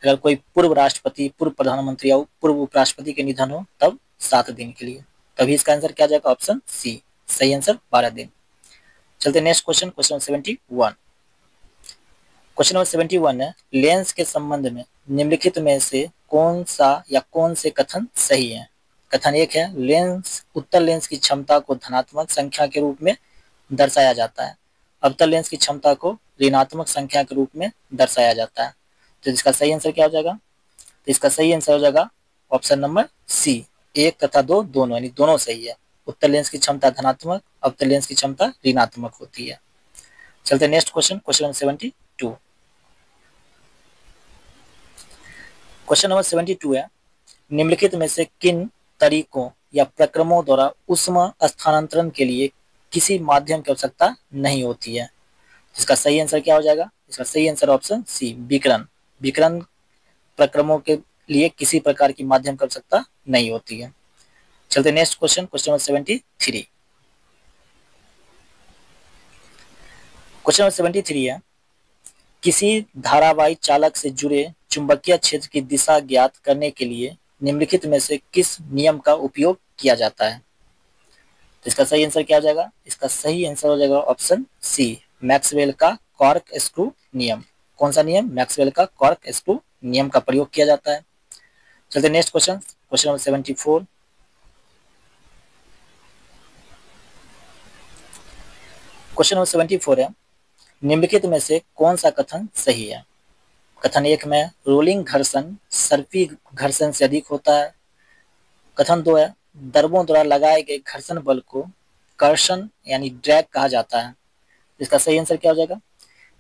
अगर कोई पूर्व राष्ट्रपति, पूर्व प्रधानमंत्री या पूर्व उपराष्ट्रपति के निधन हो तब 7 दिन के लिए। तभी इसका आंसर क्या जाएगा? ऑप्शन सी, सही आंसर 12 दिन। चलते next question, question 71। Question number 71 है, लेंस के संबंध में निम्नलिखित में से कौन सा या कौन से कथन सही है? कथन एक है, लेंस, उत्तल लेंस की क्षमता को धनात्मक संख्या के रूप में दर्शाया जाता है, अवतल लेंस की क्षमता को ऋणात्मक संख्या के रूप में दर्शाया जाता है। तो इसका सही आंसर क्या हो जाएगा? तो इसका सही आंसर हो जाएगा ऑप्शन नंबर सी, 1 तथा 2 दोनों, यानी दोनों सही है। उत्तल लेंस की क्षमता धनात्मक, अवतल लेंस की क्षमता ऋणात्मक होती है। चलते next question, question number 72। Question number 72 है, निम्नलिखित में से किन तरीकों या प्रक्रमों द्वारा ऊष्मा स्थानांतरण के लिए किसी माध्यम की आवश्यकता नहीं होती है? इसका सही आंसर क्या हो जाएगा? इसका सही आंसर ऑप्शन सी, विकिरण। विकिरण प्रक्रमों के लिए किसी प्रकार की माध्यम की आवश्यकता नहीं होती है। चलते next question, question number 73। Question number 73 है, किसी धारावाही चालक से जुड़े चुंबकीय क्षेत्र की दिशा ज्ञात करने के लिए निम्नलिखित में से किस नियम का उपयोग किया जाता है? तो इसका सही आंसर क्या हो जाएगा? इसका सही आंसर हो जाएगा ऑप्शन सी, मैक्सवेल का कॉर्क स्क्रू नियम। कौन सा नियम? मैक्सवेल का कॉर्क स्क्रू नियम का प्रयोग किया जाता है। चलते next question, question number 74। Question number 74 है, निम्नलिखित में से कौन सा कथन सही है? कथन 1 में रोलिंग घर्षण सर्पी घर्षण से अधिक होता है। कथन 2 है दर्बों द्वारा लगाए गए घर्षण बल को कर्षण यानी ड्रैग कहा जाता है। इसका सही आंसर क्या हो जाएगा?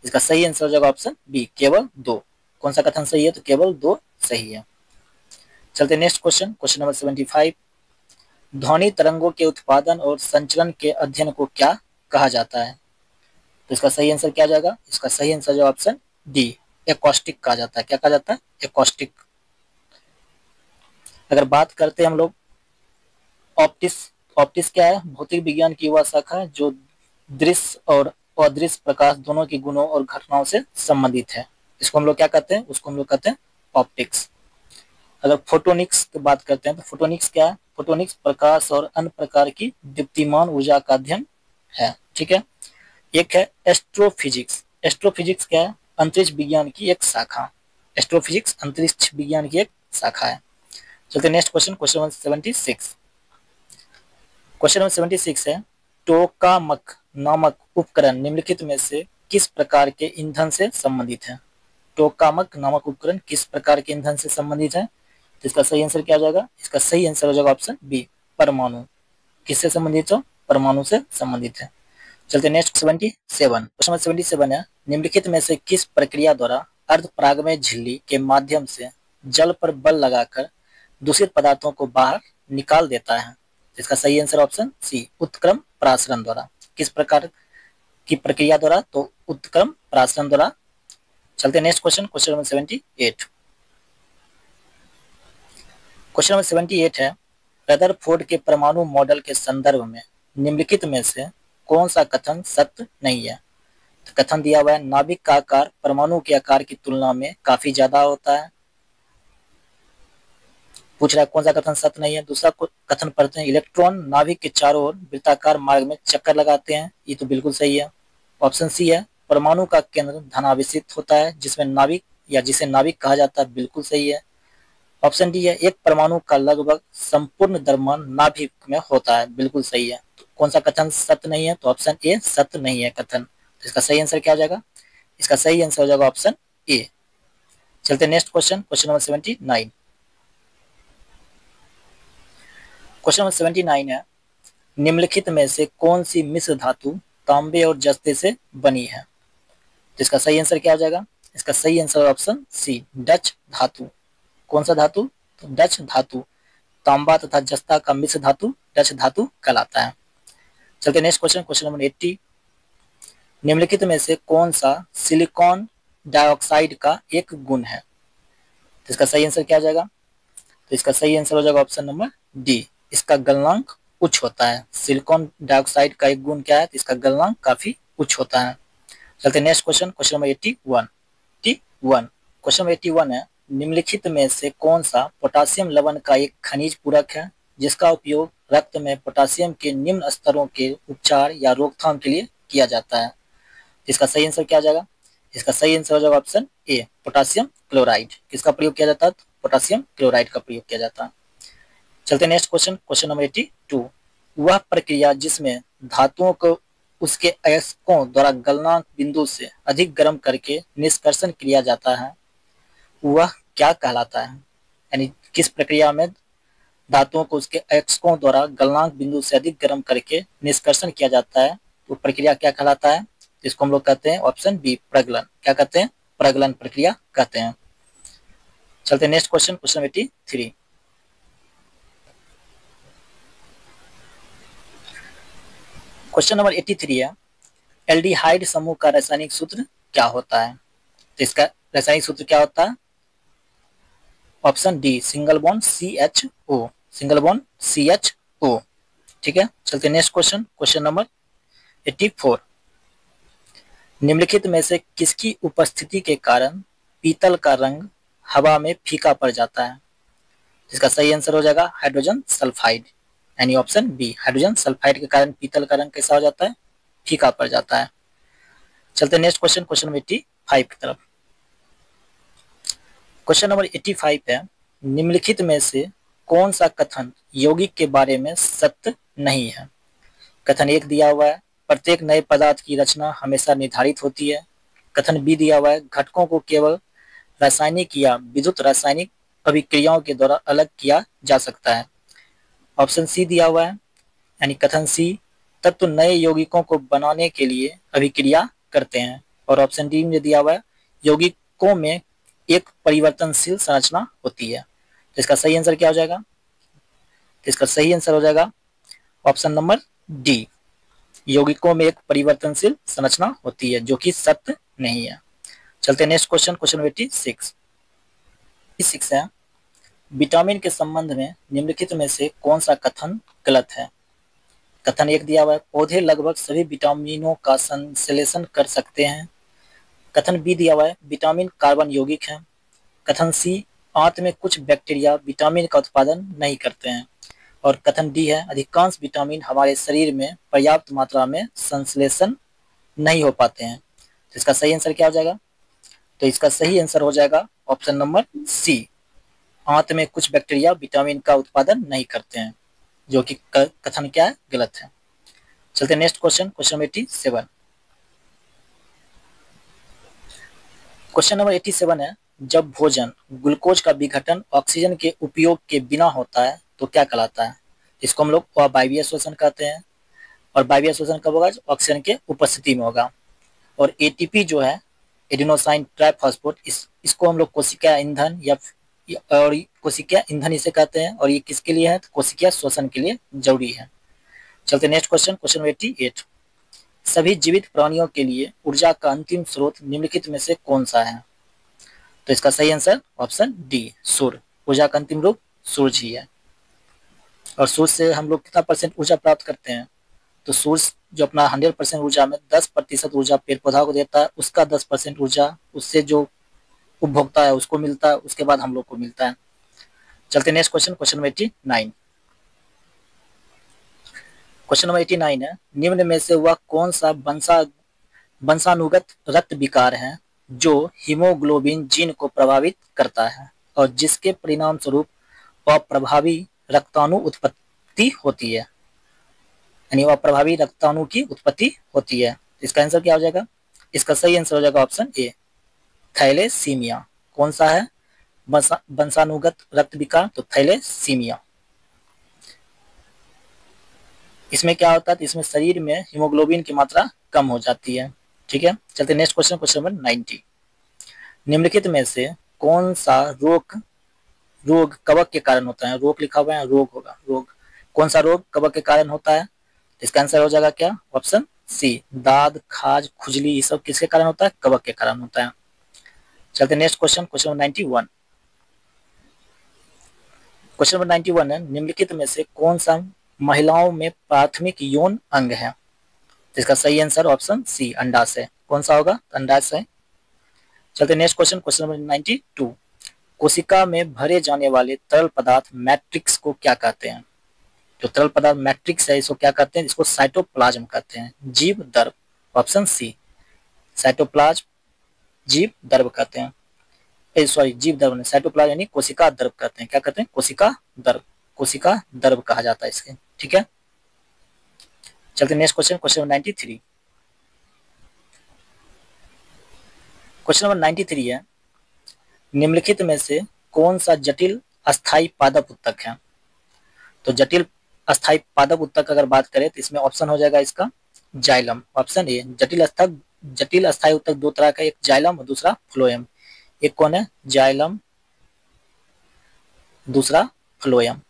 इसका सही आंसर हो जाएगा ऑप्शन बी, केवल 2। कौन सा कथन सही है? तो केवल 2 सही है। चलते नेक्स्ट क्वेश्चन, क्वेश्चन नंबर 75। ध्वनि तरंगों के उत्पादन और संचरण के अध्ययन को क्या कहा जाता है? तो इसका सही आंसर क्या जाएगा? इसका सही आंसर जो ऑप्शन डी, एकॉस्टिक कहा जाता है। क्या कहा जाता है? एकॉस्टिक। अगर बात करते हैं हम लोग ऑप्टिक्स, ऑप्टिक्स क्या है? भौतिक विज्ञान की वह शाखा है जो दृश्य और अदृश्य प्रकाश दोनों के गुणों और घटनाओं से संबंधित है। इसको हम लोग क्या कहते हैं? उसको हम लोग कहते हैं ऑप्टिक्स। अगर फोटोनिक्स की बात करते हैं तो फोटोनिक्स क्या है? फोटोनिक्स प्रकाश और अन्य प्रकार की दीप्तिमान ऊर्जा का अध्ययन है। ठीक है। एक है एस्ट्रोफिजिक्स। एस्ट्रोफिजिक्स क्या है? अंतरिक्ष विज्ञान की एक शाखा। एस्ट्रोफिजिक्स अंतरिक्ष विज्ञान की एक शाखा है। चलते next question, question number 76। Question number 76 है टोकामक नामक उपकरण निम्नलिखित में से किस प्रकार के ईंधन से संबंधित है? टोकामक नामक उपकरण किस प्रकार के ईंधन से संबंधित है? तो इसका सही आंसर क्या हो जाएगा? इसका सही आंसर हो जाएगा ऑप्शन बी, परमाणु। किससे संबंधित हो? परमाणु से संबंधित है। चलते नेक्स्ट 77। क्वेश्चन 77 है निम्नलिखित में से किस प्रक्रिया द्वारा अर्धपरागमय झिल्ली के माध्यम से जल पर बल लगाकर दूषित पदार्थों को बाहर निकाल देता है? इसका सही आंसर ऑप्शन सी, उत्क्रम परासरण द्वारा। किस प्रकार की प्रक्रिया द्वारा? तो उत्क्रम परासरण द्वारा। चलते next question, question number 78। Question number 78 है रदरफोर्ड के परमाणु मॉडल के संदर्भ में निम्नलिखित में से कौन सा कथन सत्य नहीं है? तो कथन दिया हुआ है नाभिक का आकार परमाणु के आकार की तुलना में काफी ज्यादा होता है। पूछ रहा है कौन सा कथन सत्य नहीं है। दूसरा कथन पढ़ते हैं इलेक्ट्रॉन नाभिक के चारों ओर वृत्ताकार मार्ग में चक्कर लगाते हैं। ये तो बिल्कुल सही है। ऑप्शन सी है परमाणु का केंद्र धनावेशित होता है जिसमें नाभिक या जिसे नाभिक कहा जाता है। बिल्कुल सही है। ऑप्शन डी है एक परमाणु का लगभग संपूर्ण द्रव्यमान नाभिक में होता है। बिल्कुल सही है। तो कौन सा कथन सत्य नहीं है? तो ऑप्शन ए सत्य नहीं है कथन। तो इसका सही आंसर क्या हो जाएगा? इसका सही आंसर हो जाएगा ऑप्शन ए। चलते next question, question number 79। Question number 79 है निम्नलिखित में से कौन सी मिश्र धातु तांबे और जस्ते से बनी है? तो इसका सही आंसर क्या हो जाएगा? इसका सही आंसर ऑप्शन सी, डच धातु। कौन सा धातु? तो डच धातु। तांबा तथा जस्ता का मिश्र धातु डच धातु कहलाता है। चलते नेक्स्ट क्वेश्चन, क्वेश्चन नंबर 80। निम्नलिखित में से कौन सा सिलिकॉन डाइऑक्साइड का एक गुण है? तो इसका सही आंसर क्या हो जाएगा? तो इसका सही आंसर हो जाएगा ऑप्शन नंबर डी, इसका गलनांक उच्च होता है। सिलिकॉन डाइऑक्साइड का एक गुण क्या है? तो इसका गलनांक काफी उच्च होता है। चलते next question, question number 81। Question number 81 है निम्नलिखित में से कौन सा पोटासियम लवण का एक खनिज पूरक है जिसका उपयोग रक्त में पोटासियम के निम्न स्तरों के उपचार या रोकथाम के लिए किया जाता है? इसका सही आंसर क्या आ जाएगा? इसका सही आंसर हो जाएगा ऑप्शन ए, पोटासियम क्लोराइड। किसका प्रयोग किया जाता है? पोटासियम क्लोराइड का प्रयोग किया जाता है। चलते नेक्स्ट क्वेश्चन, क्वेश्चन नंबर 82। वह प्रक्रिया जिसमें धातुओं को उसके अयस्कों द्वारा गलनांक बिंदु से अधिक गर्म करके निष्कर्षण किया जाता है वह क्या कहलाता है? यानी किस प्रक्रिया में धातुओं को उसके अयस्कों द्वारा गलनांक बिंदु से अधिक गर्म करके निष्कर्षण किया जाता है तो प्रक्रिया क्या कहलाता है? इसको हम लोग कहते हैं ऑप्शन बी, प्रगलन। क्या कहते हैं? प्रगलन प्रक्रिया कहते हैं। चलते next question, question 83। Question number 83 है एल्डिहाइड समूह का रासायनिक सूत्र क्या होता है? तो इसका रासायनिक सूत्र क्या होता है? Option D, single bond CHO। Single bond CHO। ठीक है। चलते नेक्स्ट क्वेश्चन, क्वेश्चन नंबर 84। निम्नलिखित में से किसकी उपस्थिति के कारण पीतल का रंग हवा में फीका पड़ जाता है? इसका सही आंसर हो जाएगा हाइड्रोजन सल्फाइड, यानी ऑप्शन बी, हाइड्रोजन सल्फाइड के कारण पीतल का रंग कैसा हो जाता है? फीका पड़ जाता है। चलते नेक्स्ट क्वेश्चन, क्वेश्चन नंबर 85 की तरफ। क्वेश्चन नंबर 85 है निम्नलिखित में से कौन सा कथन यौगिक के बारे में सत्य नहीं है? कथन 1 दिया हुआ है प्रत्येक नए पदार्थ की रचना हमेशा निर्धारित होती है। कथन बी दिया हुआ है घटकों को केवल रासायनिक या विद्युत रासायनिक अभिक्रियाओं के द्वारा अलग किया जा सकता है? ऑप्शन सी दिया हुआ है, यानी कथन सी, तत्व नए यौगिकों को बनाने के लिए अभिक्रिया करते हैं। और ऑप्शन डी में दिया हुआ है, यौगिकों में एक परिवर्तनशील संरचना होती है। तो इसका सही आंसर क्या हो जाएगा? तो इसका सही आंसर हो जाएगा ऑप्शन नंबर डी, यौगिकों में एक परिवर्तनशील संरचना होती है, जो कि सत्य नहीं है। चलते नेक्स्ट क्वेश्चन, क्वेश्चन नंबर 86 है, विटामिन के संबंध में निम्नलिखित में से कौन सा कथन गलत है? कथन एक दिया हुआ है, पौधे लगभग सभी विटामिनों का संश्लेषण कर सकते हैं। कथन बी दिया हुआ है, विटामिन कार्बन यौगिक है। कथन सी, आंत में कुछ बैक्टीरिया विटामिन का उत्पादन नहीं करते हैं। और कथन डी है, अधिकांश विटामिन हमारे शरीर में पर्याप्त मात्रा में संश्लेषण नहीं हो पाते हैं। तो इसका सही आंसर क्या हो जाएगा? तो इसका सही आंसर हो जाएगा ऑप्शन नंबर सी, आंत में कुछ बैक्टीरिया विटामिन का उत्पादन नहीं करते हैं, जो कि कथन क्या है? गलत है। चलते next question, question number 87। Question number 87 है, जब भोजन ग्लूकोज का विघटन ऑक्सीजन के उपयोग के बिना होता है तो क्या कहलाता है? इसको हम लोग वायवीय श्वसन कहते हैं। और वायवीय श्वसन कब होगा? ऑक्सीजन के उपस्थिति में होगा। और एटीपी जो है, एडिनोसाइन ट्राइफॉस्फेट, इसको हम लोग कोशिका ईंधन या और कोशिका ईंधन इसे कहते हैं। और ये किसके लिए है? तो कोशिका श्वसन के लिए जरूरी है। चलते नेक्स्ट क्वेश्चन, क्वेश्चन नंबर 88। सभी जीवित प्राणियों के लिए ऊर्जा का अंतिम स्रोत निम्नलिखित में से कौन सा है? तो इसका सही आंसर ऑप्शन डी, सूर्य। ऊर्जा का अंतिम रूप सूर्य ही है। और सूर्य से हम लोग कितना परसेंट ऊर्जा प्राप्त करते हैं? तो सूर्य जो अपना 100% ऊर्जा में 10% ऊर्जा पेड़ पौधा को देता है, उसका 10% ऊर्जा उससे जो उपभोक्ता है उसको मिलता है, उसके बाद हम लोग को मिलता है। चलते next question, question number 89। Question number 89 है, निम्न में से वह कौन सा वंशानुगत रक्त विकार है जो हीमोग्लोबिन जीन को प्रभावित करता है और जिसके परिणाम स्वरूप अप्रभावी रक्ताणु उत्पत्ति होती है, यानी अप्रभावी रक्ताणु की उत्पत्ति होती है? इसका आंसर क्या हो जाएगा? इसका सही आंसर हो जाएगा ऑप्शन ए, थैलेसीमिया। कौन सा है वंशानुगत रक्त विकार? तो थैलेसीमिया। इसमें क्या होता है? तो इसमें शरीर में हीमोग्लोबिन की मात्रा कम हो जाती है। ठीक है, चलते नेक्स्ट क्वेश्चन, क्वेश्चन नंबर 90। निम्नलिखित में से कौन सा रोग कवक के कारण होता है? रोग लिखा हुआ है, रोग होगा, रोग। कौन सा रोग कवक के कारण होता है? इसका आंसर हो जाएगा क्या? ऑप्शन सी, दाद, खाज, खुजली, ये सब किसके कारण होता है? कवक के कारण होता है। चलते next question, question number 91। Question number 91 है, निम्नलिखित में से कौन सा महिलाओं में प्राथमिक यौन अंग है? इसका सही आंसर ऑप्शन सी, अंडाशय। कौन सा होगा? अंडाशय। चलते नेक्स्ट क्वेश्चन, क्वेश्चन नंबर 92। कोशिका में भरे जाने वाले तरल पदार्थ मैट्रिक्स को क्या कहते हैं? जो तरल पदार्थ मैट्रिक्स है, इसको क्या कहते हैं? इसको साइटोप्लाज्म कहते हैं, जीव द्रव। ऑप्शन सी, साइटोप्लाज्म जीव द्रव कहते हैं। सॉरी, जीव द्रव नहीं, साइटोप्लाज्म यानी कोशिका द्रव कहते हैं। क्या कहते हैं? कोशिका द्रव, कोशिका द्रव कहा जाता है इसके। ठीक है, चलते next question, question number 93। Question number 93 है, निम्नलिखित में से कौन सा जटिल अस्थायी पादप उत्तक है? तो जटिल अस्थायी पादप उत्तक अगर बात करें तो इसमें ऑप्शन हो जाएगा इसका जाइलम। ऑप्शन ए, जटिल अस्थायी उत्तक दो तरह का, एक जाइलम और दूसरा फ्लोएम। एक कौन है? जाइलम, दूसरा फ्लोएम।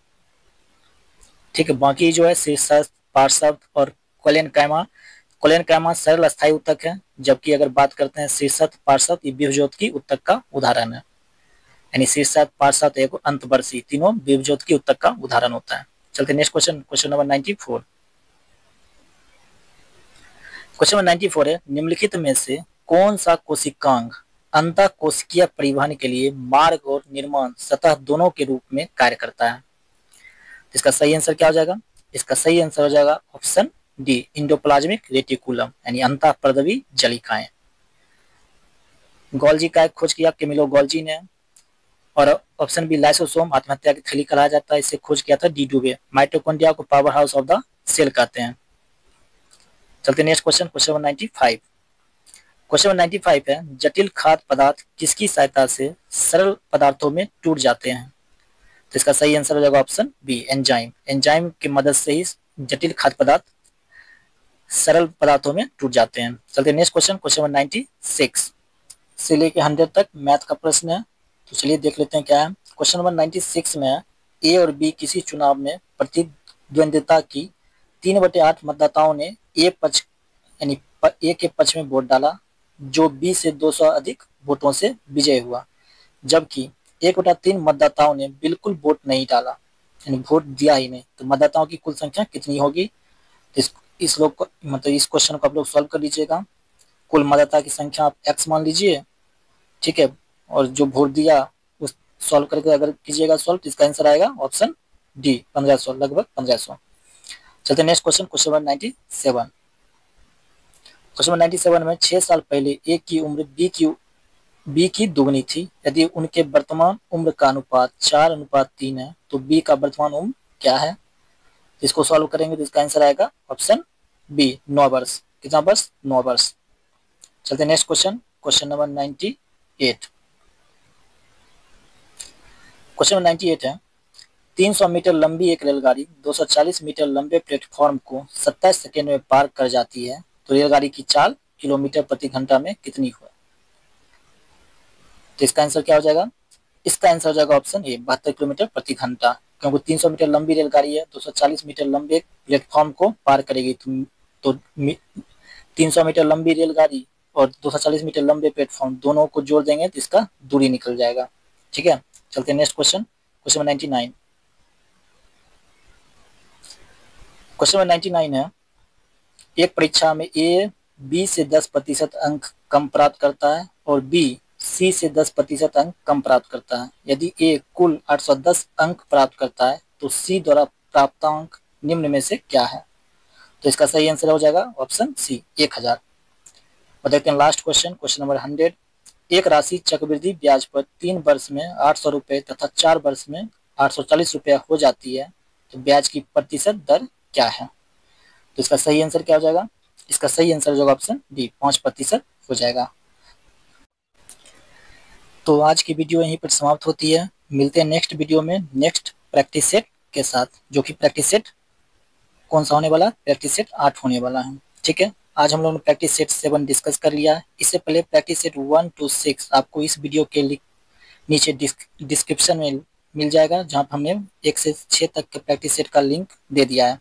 ठीक है, बाकी जो है शीर्षस्थ, पार्श्व और कोलेनकाइमा सरल अस्थायी उत्तक है, जबकि अगर बात करते हैं शीर्षस्थ, पार्श्व, ये विभज्योतकी उत्तक का उदाहरण है। यानी शीर्षस्थ, पार्श्व एवं अंतवर्षी तीनों विभज्योतकी उत्तक का उदाहरण होता है। चलते next question, question number 94। Question number 94 है, निम्नलिखित में से कौन सा कोशिकांग अंतः कोशिकीय परिवहन के लिए मार्ग और निर्माण सतह दोनों के रूप में कार्य करता है? इसका सही आंसर क्या हो जाएगा? इसका सही आंसर हो जाएगा ऑप्शन डी, इंडोप्लाज्मिक रेटिकुलम, यानी अंतःपर्दवी जलिकाएं। गोल्जी का खोज किया कैमिलो गोल्जी ने। और ऑप्शन बी, लाइसोसोम, आत्महत्या की थैली कहा जाता है, इसे खोज किया था डी डुबे। माइटोकॉन्ड्रिया को power house of the cell कहते हैं। चलते next question, question number 95। Question number 95 है, जटिल खाद्य पदार्थ किसकी सहायता से सरल पदार्थों में टूट जाते हैं? तो इसका सही आंसर हो जाएगा ऑप्शन बी, एंजाइम। एंजाइम की मदद से ही जटिल खाद्य पदार्थ सरल पदार्थों में टूट जाते हैं। चलते नेक्स्ट क्वेश्चन, क्वेश्चन नंबर 96 से लेके 100 तक मैथ का प्रश्न है। तो चलिए देख लेते हैं क्या है। क्वेश्चन नंबर 96 में ए और बी किसी चुनाव में प्रतिद्वंदिता की 3/8 मतदाताओं ने ए पक्ष यानी ए के पक्ष में वोट डाला, जो बी से 200 अधिक वोटों से विजय हुआ, जबकि 1/3 मतदाताओं ने बिल्कुल वोट नहीं डाला यानी वोट दिया ही नहीं। तो मतदाताओं की कुल संख्या कितनी होगी? इस लोग को मतलब इस क्वेश्चन को आप लोग सॉल्व कर लीजिएगा। कुल मतदाता की संख्या आप x मान लीजिए, ठीक है, और जो वोट दिया उस सॉल्व करके अगर कीजिएगा सॉल्व तो इसका आंसर आएगा ऑप्शन डी, 1500, लगभग 1500। चलते next question, question number 97। Question number 97 में 6 साल पहले ए की उम्र बी की दुगनी थी। यदि उनके वर्तमान उम्र का अनुपात 4:3 है तो बी का वर्तमान उम्र क्या है? इसको सॉल्व करेंगे तो इसका आंसर आएगा ऑप्शन बी, 9 वर्ष। कितना वर्ष? 9 वर्ष। चलते next question, question number 98। Question number 98 है, 300 मीटर लंबी एक रेलगाड़ी 240 मीटर लंबे प्लेटफॉर्म को 27 सेकेंड में पार कर जाती है, तो रेलगाड़ी की चाल किलोमीटर प्रति घंटा में कितनी हो? तो इसका आंसर क्या हो जाएगा? इसका आंसर हो जाएगा ऑप्शन ए, 72 किलोमीटर प्रति घंटा, क्योंकि 300 मीटर लंबी रेलगाड़ी है, 240 मीटर लंबे प्लेटफॉर्म को पार करेगी। तो 300 मीटर लंबी रेलगाड़ी और 240 मीटर लंबे प्लेटफॉर्म दोनों को जोड़ देंगे तो इसका दूरी निकल जाएगा। ठीक है, चलते हैं next question, question number 99। Question number 99 है, एक परीक्षा में ए बी से 10% अंक कम प्राप्त करता है और बी सी से 10% अंक कम प्राप्त करता है। यदि ए कुल 810 अंक प्राप्त करता है तो सी द्वारा प्राप्त अंक निम्न में से क्या है? तो इसका सही आंसर हो जाएगा ऑप्शन सी, 1000। और देखते हैं लास्ट क्वेश्चन, क्वेश्चन नंबर 100। एक राशि चक्रवृद्धि ब्याज पर 3 वर्ष में 800 रुपए तथा 4 वर्ष में 840 रुपया हो जाती है, तो ब्याज की प्रतिशत दर क्या है? तो इसका सही आंसर क्या हो जाएगा? इसका सही आंसर हो जाएगा ऑप्शन डी, 5% हो जाएगा। तो आज की वीडियो यहीं पर समाप्त होती है। मिलते हैं नेक्स्ट वीडियो में नेक्स्ट प्रैक्टिस सेट के साथ, जो कि प्रैक्टिस सेट कौन सा होने वाला? प्रैक्टिस सेट 8 होने वाला है। ठीक है, आज हम लोगों ने प्रैक्टिस सेट 7 डिस्कस कर लिया है। इससे पहले प्रैक्टिस सेट 1 to 6 आपको इस वीडियो के नीचे डिस्क्रिप्शन में मिल जाएगा, जहाँ पर हमने 1 से 6 तक के प्रैक्टिस सेट का लिंक दे दिया है।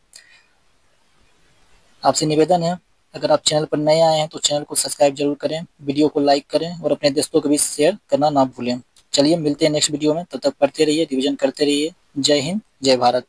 आपसे निवेदन है, अगर आप चैनल पर नए आए हैं तो चैनल को सब्सक्राइब जरूर करें, वीडियो को लाइक करें और अपने दोस्तों को भी शेयर करना ना भूलें। चलिए मिलते हैं नेक्स्ट वीडियो में, तब तक पढ़ते रहिए, रिवीजन करते रहिए। जय हिंद, जय भारत।